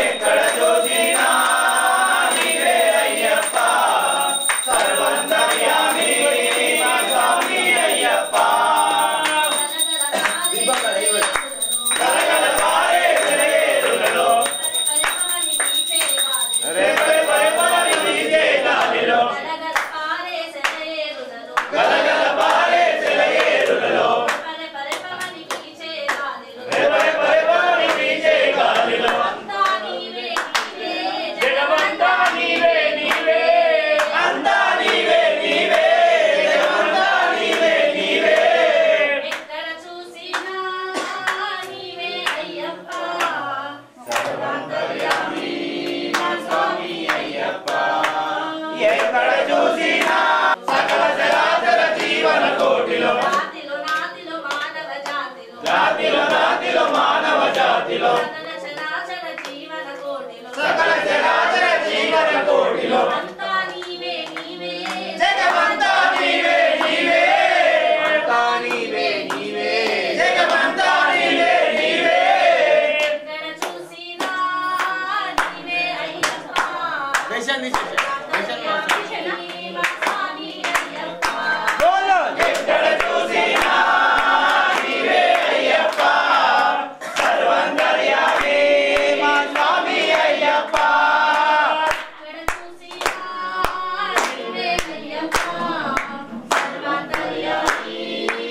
ఎక్కడ చూసినా నీవే అయ్యప్ప సర్వంతర్యామి మా స్వామి అయ్యప్ప గలగల పారే సెలయేరులలో రేపటి పరిపాలి వీచే గాలిలో గలగల పారే సెలయేరులలో రేపటి పరిపాలి వీచే గాలిలో జగమంతా నీవే నీవే అంతా నీవే నీవే జగమంతా నీవే నీవే ఎక్కడ చూసినా నీవే అయ్యప్ప సర్వాంతర్యామి మా స్వామి అయ్యప్ప ఎక్కడ చూసినా సకల చరాచర జీవన కోటిలో జాతిలో నాతిలో మానవ జాతిలో జాతిలో నాతిలో మానవ జాతిలో సకల చరాచర జీవన కోటిలో సకల చరాచర జీవన కోటిలో అంతా నీవే నీవే జగమంతా నీవే నీవే అంతా నీవే నీవే జగమంతా నీవే నీవే ఎక్కడ చూసినా నీవే అయ్యప్ప మా స్వామి అయ్యప్ప ఎక్కడ చూసినా నీవే అయ్యప్ప సర్వంతర్యామి మా స్వామి అయ్యప్ప ఎక్కడ చూసినా నీవే అయ్యప్ప సర్వాంతర్యామి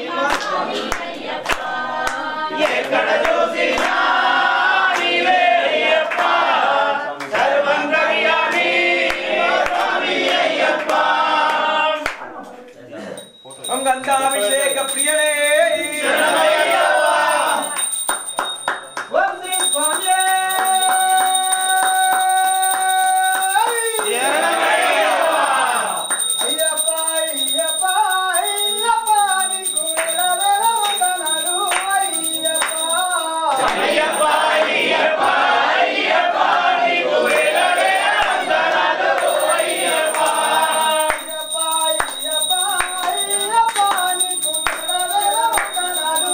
మా స్వామి అయ్యప్ప ఎక్కడ చూసినా నీవే అయ్యప్ప సర్వంతర్యామి మా స్వామి అయ్యప్ప గంధాభిషేక ప్రియరే శరణమయ్యప్ప వందే స్వామి అయ్యప్ప అయ్యప్ప అయ్యప్ప నీకు వేల వందనాలు అయ్యప్ప అయ్యప్ప అయ్యప్ప అయ్యప్ప నీకు వేల వేల వందనాలు అయ్యప్ప అయ్యప్ప అయ్యప్ప అయ్యప్ప నీకు వేల వందనాలు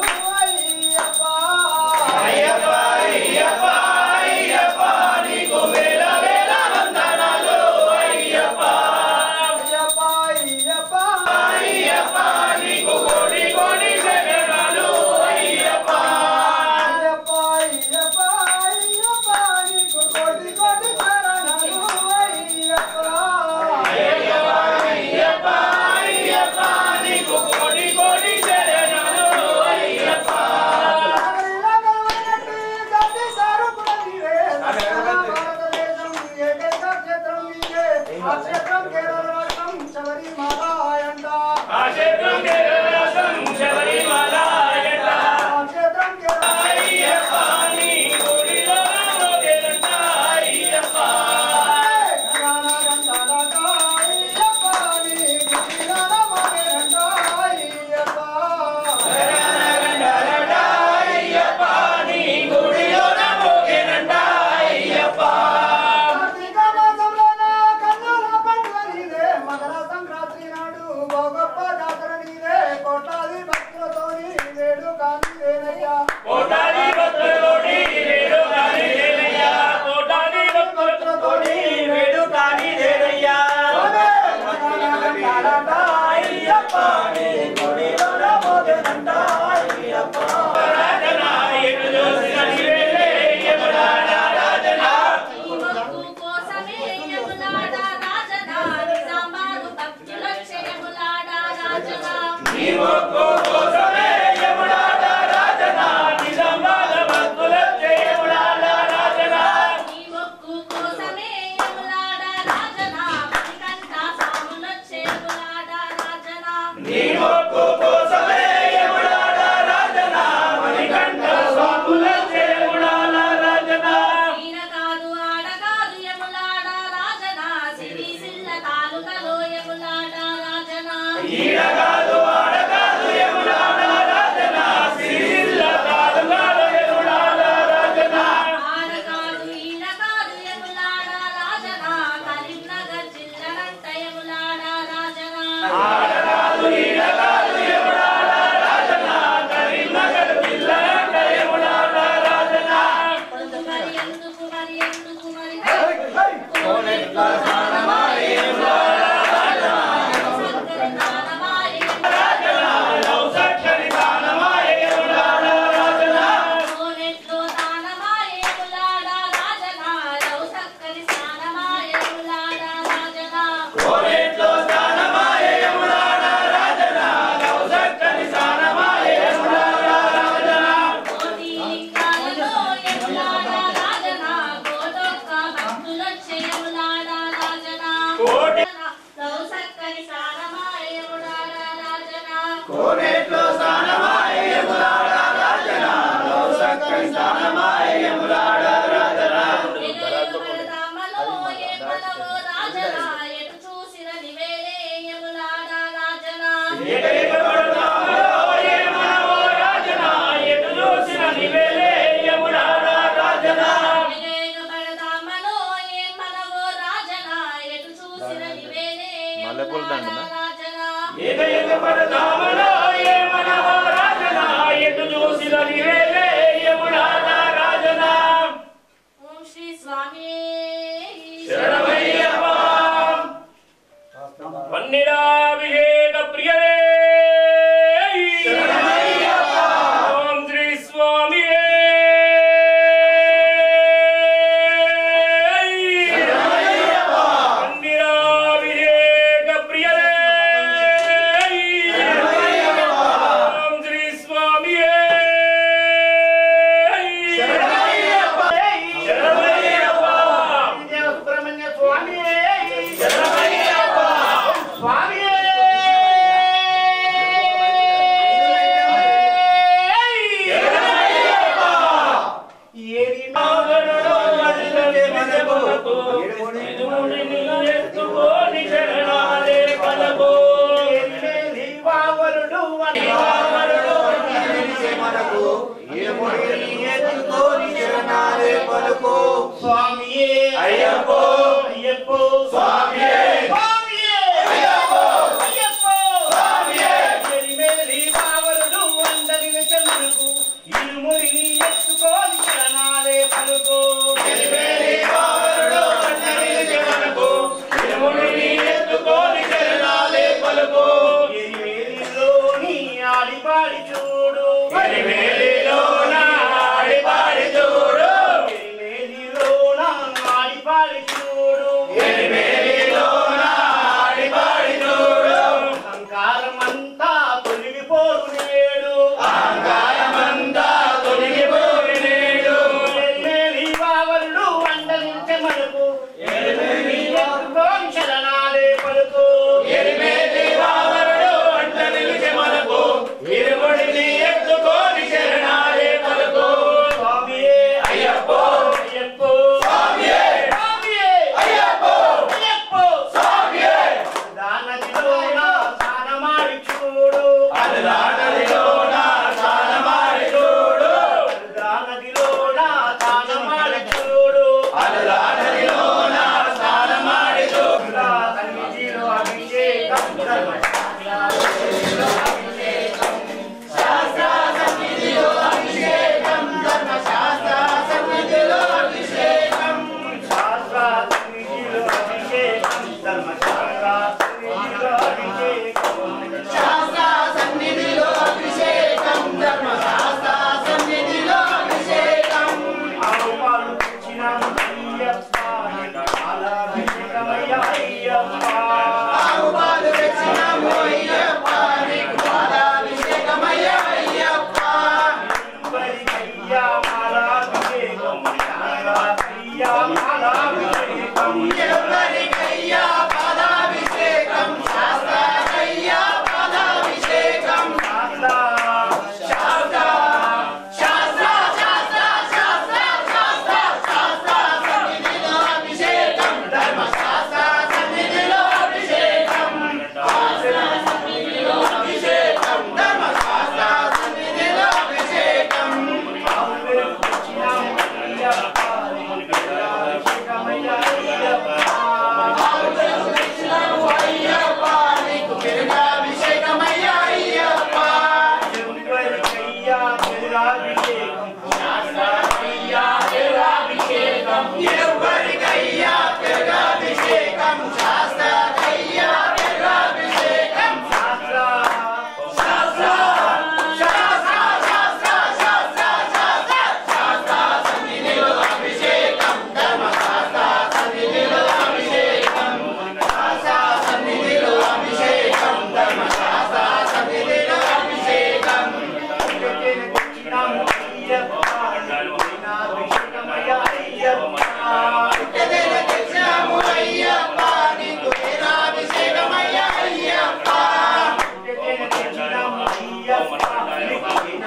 ఎత్తుకోని శరణ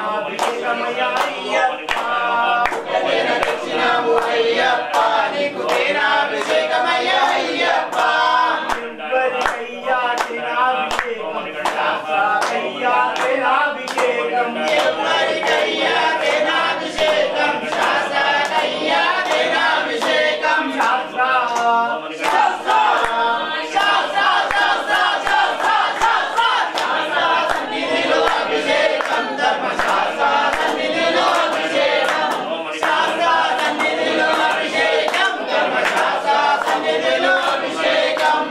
దక్షిణాభిషేకమయ్యా అయ్యప్ప దక్షిణము అయ్యప్ప నీకు తేనాభిషేకమయ్యా అయ్యప్ప ఎవరికయ్యా తేనాభిషేకం శాస్త్రాకయ్యా తేనాభిషేకం ఎవరికయ్యా తేనాభిషేకం శాస్త్రాకయ్యా తేనాభిషేకం శాస్త్రా సన్నిధిలో అభిషేకం ధర్మశాస్త్ర సన్నిధిలో అభిషేకం శాస్త్ర సన్నిధిలో అభిషేకం ధర్మశాస్త్ర సన్నిధిలో అభిషేకం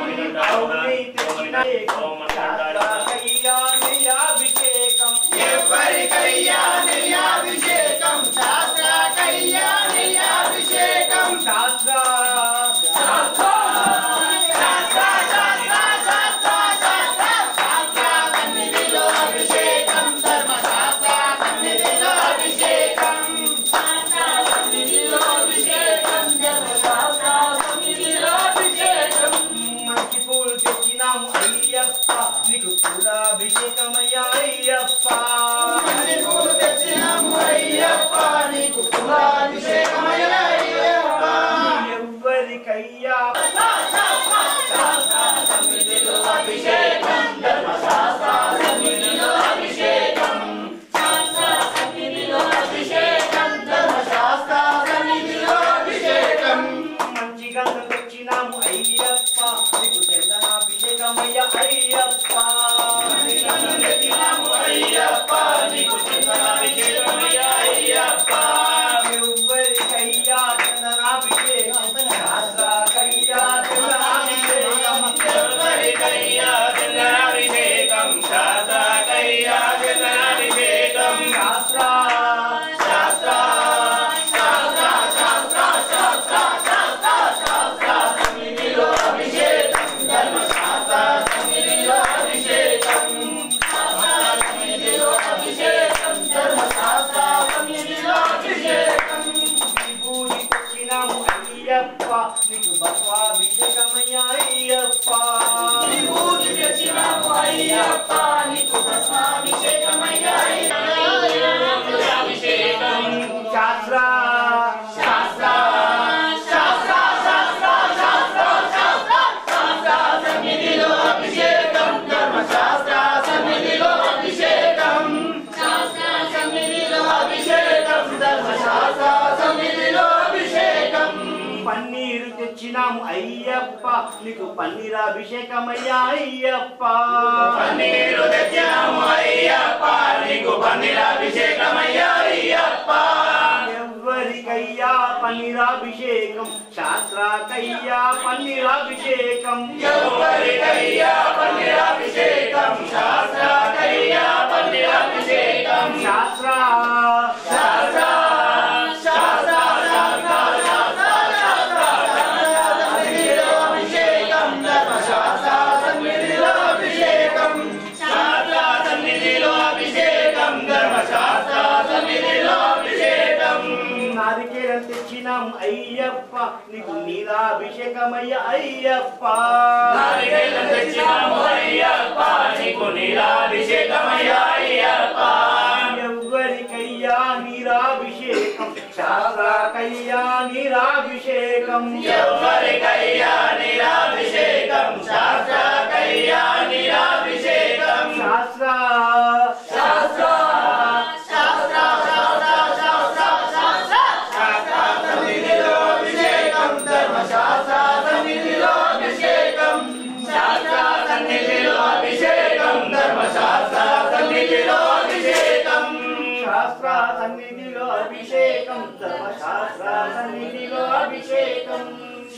ఎవరికయ్యా నియాభిషేకం శాస్త్రకయ్యా నియాభిషేకం శాస్త్ర సన్నిధిలో అభిషేకం ధర్మశాస్త్ర సన్నిధిలో అభిషేకం సన్నిధిలో అభిషేకం ధర్మశాస్త్ర సన్నిధిలో అభిషేకం మంచి పూలు తెచ్చినాము అయ్యప్ప నీకు పూలాభిషేకమయ్యా అయ్యప్ప మంచి పూలు తెచ్చినాము అయ్యప్ప నీకు పూలాభిషేకమయ్యా అయ్యప్ప ఎవరికయ్యా సన్నిధిలో అభిషేకం ధర్మశాస్త్ర సన్నిధిలో అభిషేకం సన్నిధిలో అభిషేకం ధర్మశాస్త్ర సన్నిధిలో అభిషేకం మంచి గంధం తెచ్చినాము అయ్యప్ప నీకు చందనాభిషేకమయ్యా అయ్యప్ప తెచ్చినాము అయ్యప్ప నీకు చందనాభిషేకమయ్యా అయ్యప్ప ఎవరికయ్యా చందనాభిషేకం శాస్త్రకయ్యా చందనాభిషేకం ఎవరికయ్యా చందనాభిషేకం శాస్త్రకయ్యా చందనాభిషేకం శాస్త్ర శాస్త్ర సన్నిధిలో అభిషేకం ధర్మశాస్త్ర సన్నిధిలో అభిషేకం సన్నిధిలో అభిషేకం ధర్మశాస్త్ర సన్నిధిలో అభిషేకం విభూతి తెచ్చినాము అయ్యప్ప నీకు భస్వాభిషేకమయ్యా అయ్యప్ప విభూతి తెచ్చినాము అయ్యప్ప నీకు భస్మాభిషేకమయ్యా అభిషేకం శాస్త్ర శాస్త్ర శాస్త్ర శాస్త్ర శాస్త్ర శాస్త్ర సన్నిధిలో అభిషేకం ధర్మశాస్త్ర సన్నిధిలో అభిషేకం శాస్త్ర సన్నిధిలో అభిషేకం ధర్మశాస్త్ర సన్నిధిలో అభిషేకం పన్నీరు తెచ్చినాము అయ్యప్ప నీకు పన్నీరాభిషేకమయ్యా అయ్యప్ప పన్నీరు తెచ్చాము అయ్యప్ప నీకు పన్నీరాభిషేకమయ్యా అయ్యప్ప ఎవరికయ్యా పన్నీరాభిషేకం శాస్త్రకయ్యా పన్నీరాభిషేకం ఎవరికయ్యా పన్నీరాభిషేకం శాస్త్రకయ్యా పన్నీరాభిషేకం శాస్త్ర శాస్త్ర శాస్త్ర సన్నిధిలో అభిషేకం ధర్మశాస్త్ర సన్నిధిలో అభిషేకం శాస్త్ర సన్నిధిలో అభిషేకం ధర్మశాస్త్ర సన్నిధిలో అభిషేకం నారికేలం తెచ్చినాము అయ్యప్ప నీకు నీరాభిషేకమయ్యా అయ్యప్ప నారికేలం తెచ్చినాము అయ్యప్ప నీకు నీరాభిషేకమయ్యా అయ్యప్ప ఎవరికయ్యా నీరాభిషేకం శాస్త్రకయ్యా నీరాభిషేకం ఎవరికయ్యా నీరాభిషేకం శాస్త్రకయ్యా నీరాభిషేకం శాస్త్ర శాస్త్ర శాస్త్ర సన్నిధిలో అభిషేకం ధర్మశాస్త్ర సన్నిధిలో అభిషేకం శాస్త్ర సన్నిధిలో అభిషేకం ధర్మశాస్త్ర సన్నిధిలో అభిషేకం శాస్త్ర సన్నిధిలో అభిషేకం ధర్మశాస్త్ర సన్నిధిలో అభిషేకం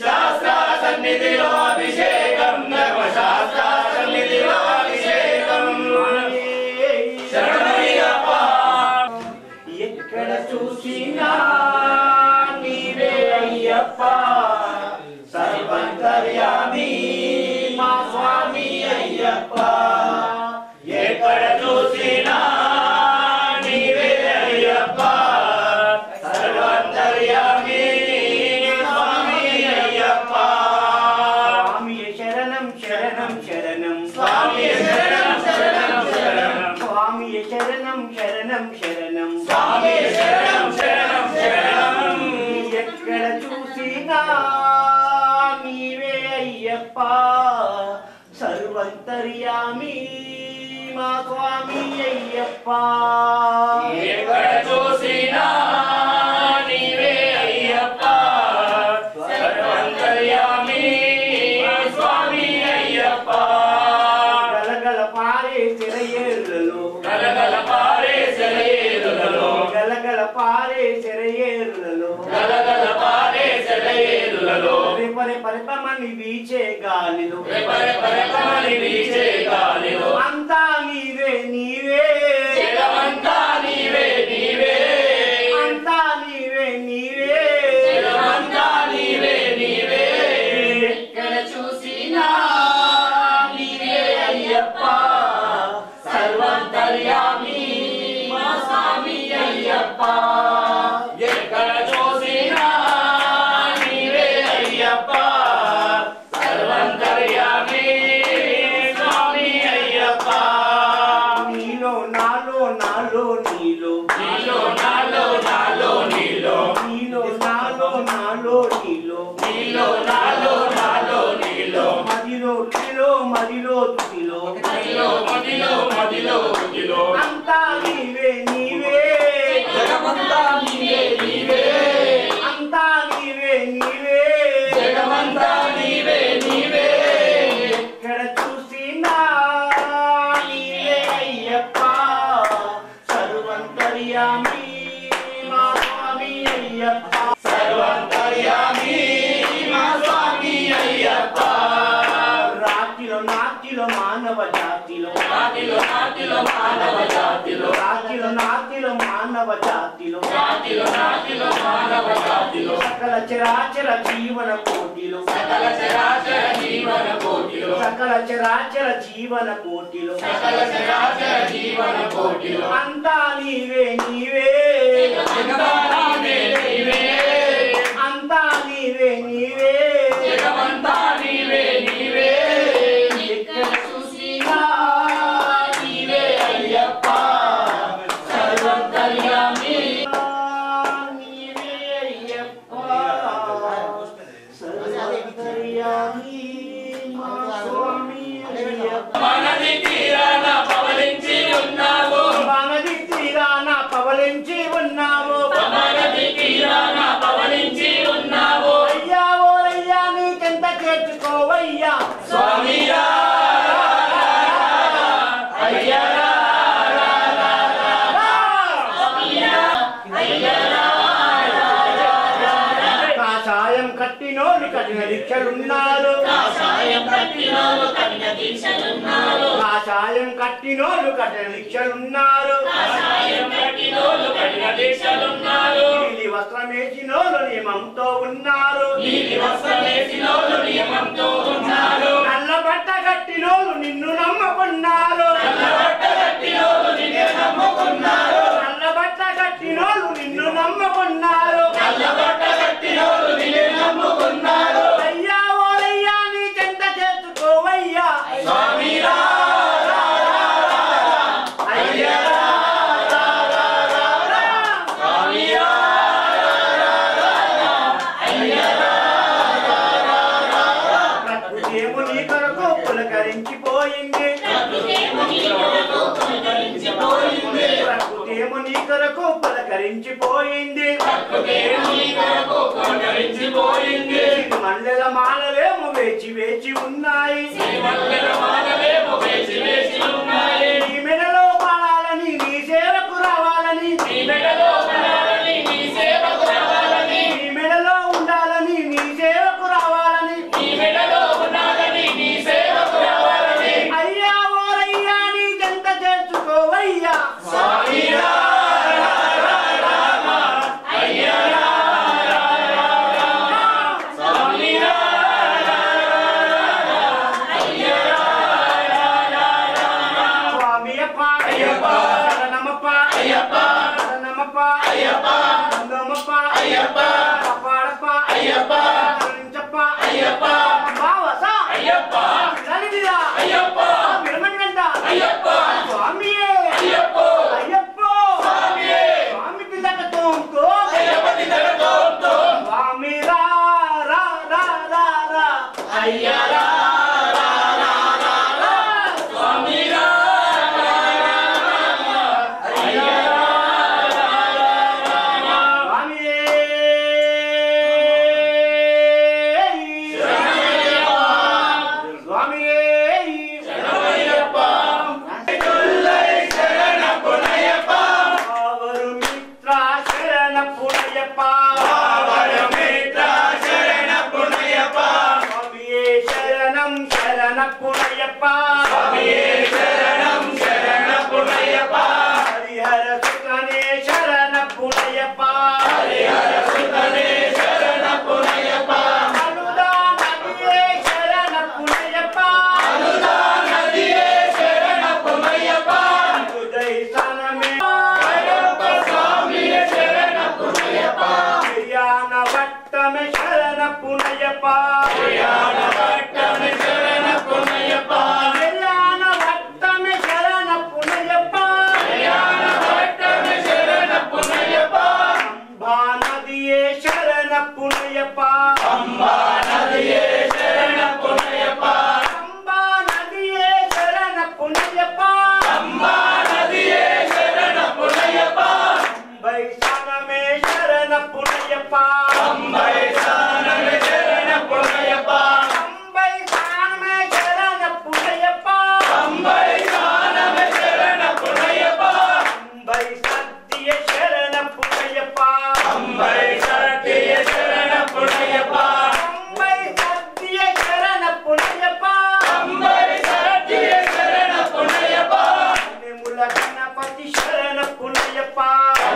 శాస్త్ర సన్నిధిలో అభిషేకం ధర్మశాస్త్ర సన్నిధిలో అభిషేకం శరణయ్యప్ప ఎక్కడ చూసినా నీవే అయ్యప్ప సర్వంతర్యామి మా స్వామి అయ్యప్ప ఎక్కడ చూసినా నీవే అయ్యప్ప సర్వంతర్యామి స్వామి అయ్యప్ప స్వామి శరణం శరణం శరణం స్వామి శరణం శరణం శరణం స్వామి శరణం శరణం శరణం శరణం స్వామి శరణం శరణం శరణం ఎక్కడ చూసినా నీవే అయ్యప్ప సర్వంతర్యామి మా స్వామి అయ్యప్ప ఎక్కడ చూసినా నీవే అయ్యప్ప సర్వంతర్యామి స్వామి అయ్యప్ప గలగల పారే సెలయేరులలో గలగల పారే సెలయేరులలో గలగల పారే సెలయేరులలో గలగల పారే సెలయేరులలో రేపరే పరిపమని వీచే గాలిలో రెపరెపరెపమని వీచే గాలిలో అంతా నీవే నీవే జగమంతా నీవే నీవే అంతా నీవే నీవే జగమంతా నీవే నీవే ఎక్కడ చూసినా నీవే అయ్యప్ప సర్వంతర్యామి మా స్వామి అయ్యప్ప ఎక్కడ చూసినా నీవే అయ్యప్ప సర్వంతర్యామి స్వామి అయ్యప్ప నీలో నాలో నాలో నీలో నీలో నాలో నాలో నీలో నీలో నాలో నాలో నీలో నీలో నాలో నాలో నీలో మదిలో తుదిలో మదిలో తుదిలో మదిలో మదిలో మదిలో మదిలో అంతా నీవే నీవే జగమంతా నీవే నీవే అంతా నీవే నీవే జగమంతా నీవే నీవే ఎక్కడ చూసినా నీవే అయ్యప్ప సర్వంతర్యామి మా స్వామి అయ్యప్ప సర్వంతర్యామి మా స్వామి అయ్యప్ప రాతిలో నాతిలో మానవ జాతిలో నాటిలో నాటిలో మానవ జాతిలో రాతిలో నాతిలో మానవ జాతిలో నాటిలో నాటిలో మానవ జాతిలో సకల చరాచర జీవన కోటిలో సకల చరాచర జీవన కోటిలో సకల చరాచర జీవన కోటిలో సకల చరాచర జీవన కోటిలో అంతా నీవే నీవే జగమంతా నీవే నీవే అంతా నీవే నీవే జగమంతా నీవే నీవే ఎక్కడ చూసినా నీవే అయ్యప్ప సర్వంతర్యామి నీవే అయ్యప్ప సర్వంతర్యామి మా స్వామి అయ్యప్ప మనది తీరాన పవలించి ఉన్నావు మనది తీరాన పవలించి ఉన్నావు మనది తీరాన పవలించి ఉన్నావు అయ్యా ఓరయ్యా నీకెంత చేర్చుకోవయ్యా స్వామి రా అయ్యా కాషాయం కట్టినోళ్ళు కఠిన దీక్షలున్నారు సాయం కట్టినోలు కఠిన దీక్షలున్నారు కాషాయం కట్టినోళ్ళు కఠిన దీక్షలున్నారు సాయం కట్టినోలు కఠిన దీక్షలున్నారు నీలి వస్త్రమేసినోళ్ళు నియమంతో ఉన్నారు నీలి వస్త్రమేసినోలు నియమంతో ఉన్నారు నల్ల బట్ట కట్టినోళ్ళు నిన్ను నమ్మకున్నారు నల్లబట్ట కట్టినోలు నిన్నే నమ్ముకున్నారు నల్ల బట్ట కట్టినోళ్ళు నిన్ను నమ్మకున్నారు నల్లబట్ట కట్టినోలు నిన్నే నమ్ముకున్నారు అయ్యా ఓరయ్యా నీకెంత చేర్చుకోవయ్యా స్వామి రా అయ్యా స్వామి రా అయ్యా ప్రకృతేమో నీ కొరకు పులకరించిపోయింది ప్రభుదేవుని కొరకు పులకరించిపోయింది. ప్రకృతేమో నీ కొరకు పులకరించిపోయింది దేవుని కొరకు పులకరించిపోయింది మల్లెల మాలలేమో వేచి వేచి ఉన్నాయి మల్లెల మాలలేమో వేచి వేచి ఉన్నాయి నీ మెడలో పడాలని నీ సేవకు రావాలని నీ మెడలో ఉండాలని నీ సేవకు రావాలని నీ మెడలో ఉండాలని నీ సేవకు రావాలని నీ మెడలో ఉండాలని నీ సేవకు రావాలని అయ్యా ఓరయ్యా నీకెంత చేర్చుకోవయ్యా స్వామి రా అయ్యా స్వామి రా అయ్యా స్వామి అప్ప అయ్యప్ప శరణమప్ప అయ్యప్ప శరణమప్ప అయ్యప్ప నందమప్ప అయ్యప్ప కాపాడప్ప అయ్యప్ప కరుణించప్ప అయ్యప్ప బావస అయ్యప్ప లలిదిరా అయ్యప్ప విరమణంట అయ్యప్ప స్వామి అయ్యప్ప అయ్యప్ప స్వామి స్వామి పిదకతోంతో అయ్యప్ప తినకతోంతో స్వామి రా రా రా రా రా అయ్యా రా రా రా రా రా స్వామి రా రా రా రా అయ్యా రా రా రా రా స్వామి స్వామి శరణమయ్యప్ప కొల్లై శరణపునయ్యప్ప ఆవరు మిత్ర శరణపునయ్యప్ప పావనమిత్ర శరణపునయ్యప్ప స్వామియే శరణం శరణపునయ్యప్ప స్వామియే శరణం శరణపునయ్యప్ప హరిహర సుతనే శరణపునయ్యప్ప హరిహర సుతనే శరణపునయ్యప్ప అనుదా నదియే శరణపునయ్యప్ప అనుదా నదియే శరణపునయ్యప్ప ఉదయ స్థానమే అయ్యప్ప స్వామియే శరణపునయ్యప్ప నిర్యాణ వట్టమే శరణపునయ్యప్ప కళ్యాణ వట్టమే శరణపునయ్యప్ప నిర్యాణ వట్టమే శరణపునయ్యప్ప కళ్యాణ వట్టమే శరణపునయ్యప్ప అంబా నదియే శరణపునయ్యప్ప అంబా నదియే శరణపునయ్యప్ప అంబా నదియే శరణపునయ్యప్ప అంబా నదియే శరణపునయ్యప్ప వైశానమే శరణపునయ్యప్ప అంబై సానమే శరణపునయ్యప్ప వైశానమే శరణపునయ్యప్ప అంబై సానమే శరణపునయ్యప్ప వైసత్య శరణపునయ్యప్ప అంబై సత్య శరణపునయ్యప్ప వైసత్య శరణపునయ్యప్ప అంబై సత్య శరణపునయ్యప్ప నిముల గణపతి శరణపునయ్యప్ప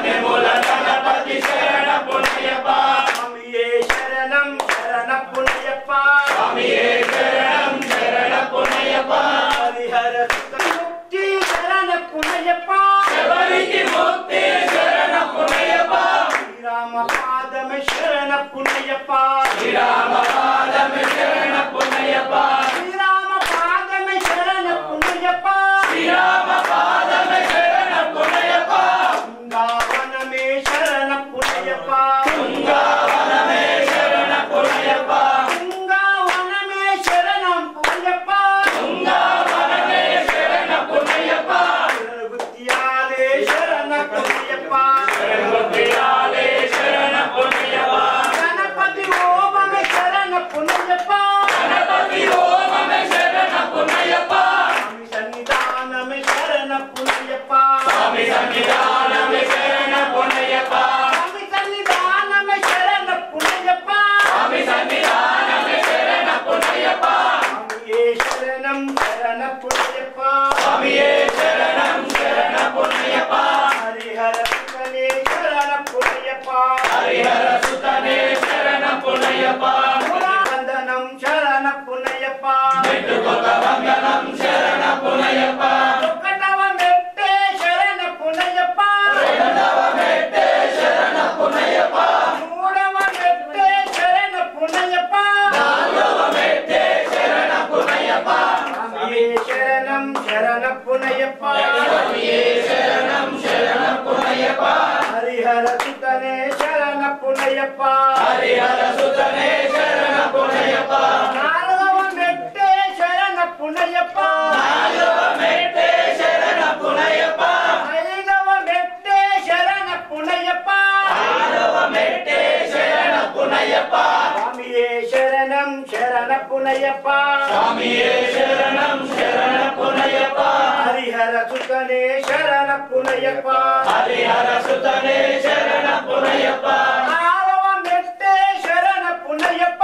నిముల గణపతి శరణపునయ్యప్ప స్వామియే శరణం శరణపునయ్యప్ప స్వామియే శరణం శరణపునయ్యప్ప హరిహర ముక్తి శరణపునయ్యప్ప ఎవరికి ముక్తి శరణపునయ్యప్ప శ్రీరామ పాదమే శరణపునయ్యప్ప శ్రీరామ పాదమే శరణపునయ్యప్ప శ్రీరామ పాదమే శరణపునయ్యప్ప శ్రీరామ పాదమే శరణపునయ్యప్ప బృందావనమే శరణపునయ్యప్ప తుంగావనమే శరణపునయ్యప్ప బృందావనమే శరణపునయ్యప్ప తుంగావనమే శరణపునయ్యప్ప గుత్యాలే శరణపునయ్యప్ప శరణుద్రియాలే శరణపునయ్యప్ప గణపతి ఓమమే శరణపునయ్యప్ప గణపతి ఓమమే శరణపునయ్యప్ప స్వామి సన్నిధానమే శరణపునయ్యప్ప స్వామి సన్నిధానమే శరణపునయ్యప్ప స్వామి సన్నిధానమే శరణపునయ్యప్ప స్వామి సన్నిధానమే శరణపునయ్యప్ప స్వామియే శరణం శరణపునయ్యప్ప స్వామియే శరణం శరణపునయ్యప్ప హరిహర సుతనే శరణపునయ్యప్ప హరిహర సుతనే శరణపునయ్యప్ప వందనం శరణపునయ్యప్ప మెట్టుకొక వందనం శరణపునయ్యప్ప ఒకటవ మెట్టే శరణపునయ్యప్ప రెండవ మెట్టే శరణపునయ్యప్ప మూడవ మెట్టే శరణపునయ్యప్ప నాలుగవ మెట్టే శరణపునయ్యప్ప స్వామియే శరణం శరణపునయ్యప్ప స్వామియే శరణం శరణపునయ్యప్ప హరిహర సుతనే శరణపునయ్యప్ప హరిహర సుతనే శరణపునయ్యప్ప నాలుగవ మెట్టే శరణపునయ్యప్ప నాలుగవ మెట్టే శరణపునయ్యప్ప ఐదవ మెట్టే శరణపునయ్యప్ప ఆరవ మెట్టే శరణపునయ్యప్ప స్వామియే శరణం శరణపునయ్యప్ప స్వామియే శరణం శరణపునయ్యప్ప హరిహర సుతనే శరణపునయ్యప్ప హరిహర సుతనే శరణపునయ్యప్ప ఆరవ మెట్టే శరణపునయ్యప్ప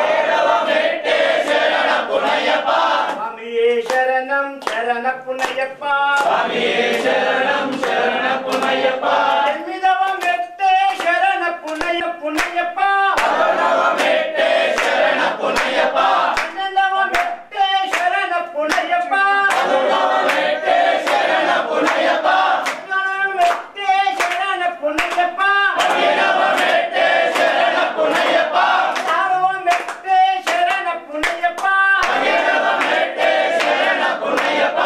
ఏడవ మెట్టే శరణపునయ్యప్ప స్వామియే శరణం శరణపునయ్యప్ప స్వామియే శరణం శరణపునయ్యప్ప ఎనిమిదవ మెట్టే శరణపునయ్యప్ప పదవ మెట్టే శరణపునయ్యప్ప పన్నెండవ మెట్టే శరణపునయ్యప్ప పదవ మెట్టే శరణపునయ్యప్ప పదహారవ మెట్టే శరణపునయ్యప్ప పదిహేనవ మెట్టే శరణపునయ్యప్ప పదహారవ మెట్టే శరణపునయ్యప్ప పదిహేనవ మెట్టే శరణపునయ్యప్ప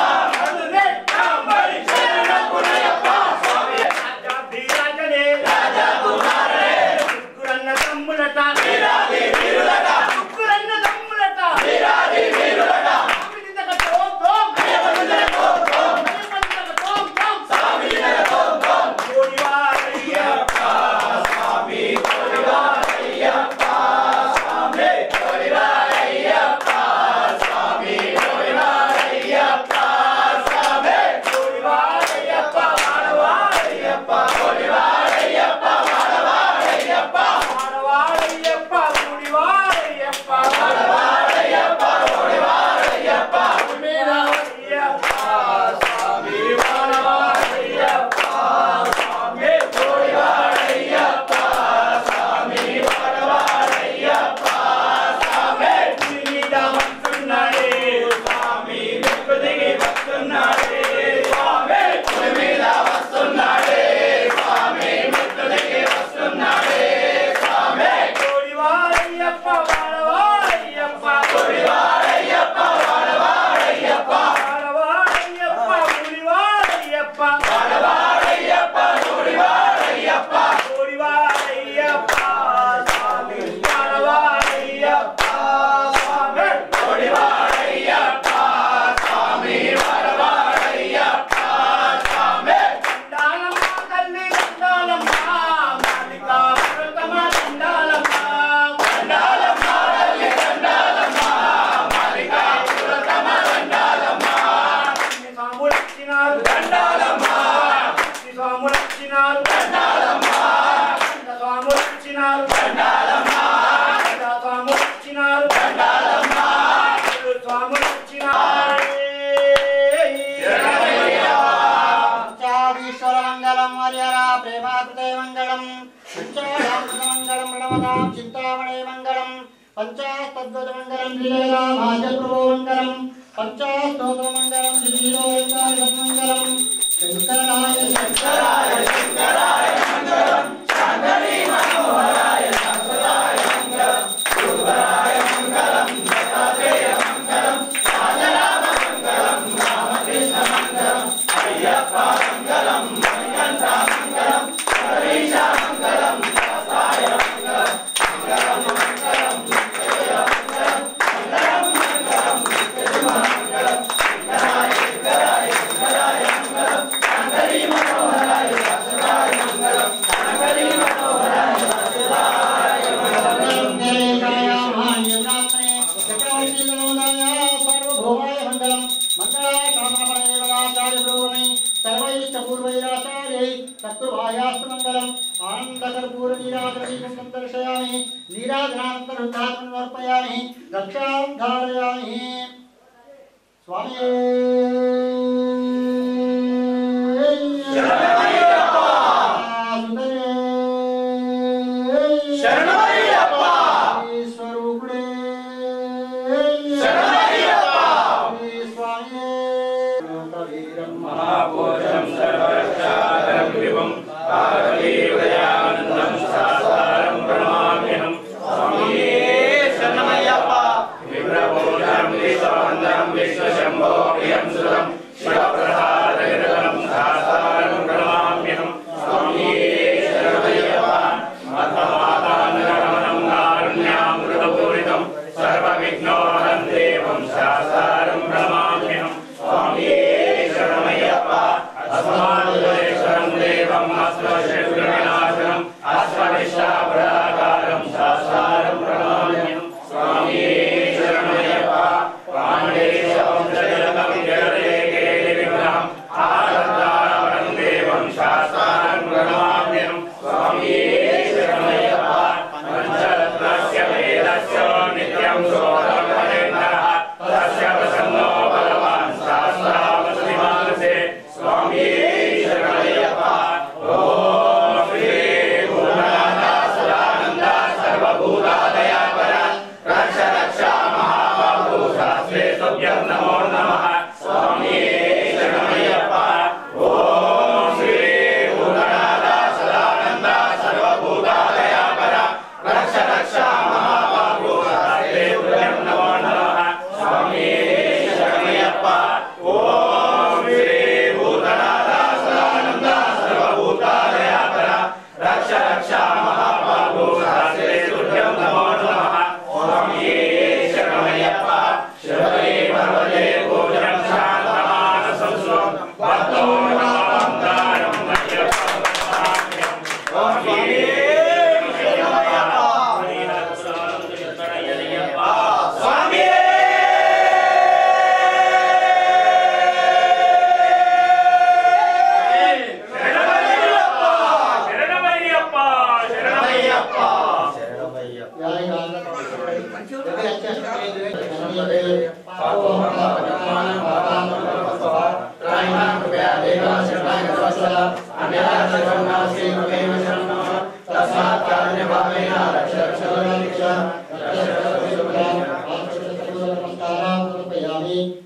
వచ్చినారు స్వాములు వచ్చినారు స్వాములు వచ్చినారు స్వాములు వచ్చినారు పంచాదీశ్వర మంగళం హరిహర ప్రేమాకృతే మంగళం పంచాడామృతమంగళం ప్రణవతాం చింతామణే మంగళం పంచాస్తద్వత మంగళం శ్రీలలితా భాజప్రభో మంగళం పంచాస్తోత్ర మంగళం శ్రీలోకామంగళం శంకరాయ శంకరాయ శంకరాయ మంగళం శాంతనీ మనోహరాయ శాశ్వతాయ మంగళం శుభరాయ మంగళం దత్తాత్రేయ మంగళం రాజరామ మంగళం రామకృష్ణ మంగళం అయ్యప్ప మంగళం మణికంఠ మంగళం హరీశ మంగళం శాస్త్రాయ మంగళం మంగళం మంగళం మంగళం మంగళం మంగళం మంగళం శంకరాయ శంకరాయ శంకరాయ మంగళం శాంతనీ మనోహరాయ శాశ్వతాయ మంగళం శాంతనీ మనోహరాయ శాశ్వతాయ మంగళం నిరేకాయ మహాన్యనాథనే చక్రవర్తి గణోదయ సర్వభౌమాయ మంగళం మంగళాయ కామపరదేవతాచార్య బ్రహ్మణి సర్వైష్టపూర్వైరాచార్యై శత్రుభాయాస్తు మంగళం ఆనందకర్పూర నీరాజనీకం దర్శయామి నీరాజనానంతరం సమర్పయామి రక్షాం ధారయామి స్వామి శరణమయ్యప్ప ఈశ్వరూపుడే శరణమయ్యప్ప స్వామి మహాభూషం సర్వరక్షాకరం విభం పార్వతీహృదయానందం సాసారం ప్రణమామ్యహం స్వామియే శరణమయ్యప్ప విప్రభూషం విశ్వవందనం విశ్వశంభో ప్రియం సురం శివప్రసాదవిరగణం సాసారం ప్రణమామ్యహం స్వామియే శరణమయ్యప్ప మతమాతాంగరమణం కారుణ్యామృతపూరితం సర్వవిఘ్నోహరం దేవం సాసారం ప్రణమామ్యహం స్వామియే శరణమయ్యప్ప అస్మాదురేశ్వరం దేవం అస్మశత్రువినాశనం అస్మదిష్టాప్రదాకారం సాసారం ప్రణమామ్యహం స్వామియే శరణమయ్యప్ప వామదేశవంశజనకం జగదేకేలి విగ్రహం ఆనందానవరం దేవం శాస్త్రారం ప్రణమామ్యహం స్వామియే శరణమయ్యప్ప పంచరత్నస్య వేదస్య నిత్యం శోధం హరేంద్రః తస్య ప్రసన్నో బలవాన్ శాస్త్రావసతి మానసే స్వామియే శరణమయ్యప్ప ఓం శ్రీ భూతనాథ సదానంద సర్వభూతాదయాపర రక్ష రక్ష మహాబాహు శాస్త్రే తుభ్యం నమో నమః స్వామియే శరణమయ్యప్ప ఓం శ్రీ భూతనాథ సదానంద సర్వభూతాదయాపర రక్ష రక్ష మహాబాహు శాస్త్రే తుభ్యం నమో నమః స్వామియే శరణమయ్యప్ప ఓం శ్రీ భూతనాథ సదానంద సర్వభూతాదయాపర రక్ష రక్ష మహాబాహు శాస్త్రే తుభ్యం నమో నమః స్వామియే శరణమయ్యప్ప శివరే పర్వతే భోజనం శాంతమానసం స్వం భక్తో నామంతారం మయ్యప్పం స్వామియే శరణమయ్యప్ప స్వామియే శరణమయ్యప్ప శరణమయ్యప్ప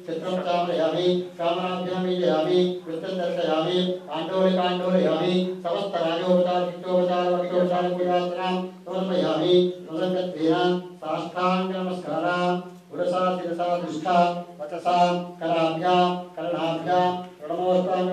చిత్రం చామయామి కామనాభ్యామి వృత్తం దర్శయామి ఆందోళికాందోళయామి సమస్త రాజోపచార చిత్తోపచార వక్షోపచార పూజార్చనాం సమర్పయామి నమస్కృత్యేన సాష్టాంగ నమస్కారం పురసా శిరసా దృష్టా వచసా కరాభ్యాం కర్ణాభ్యాం ప్రణమోస్తాంగ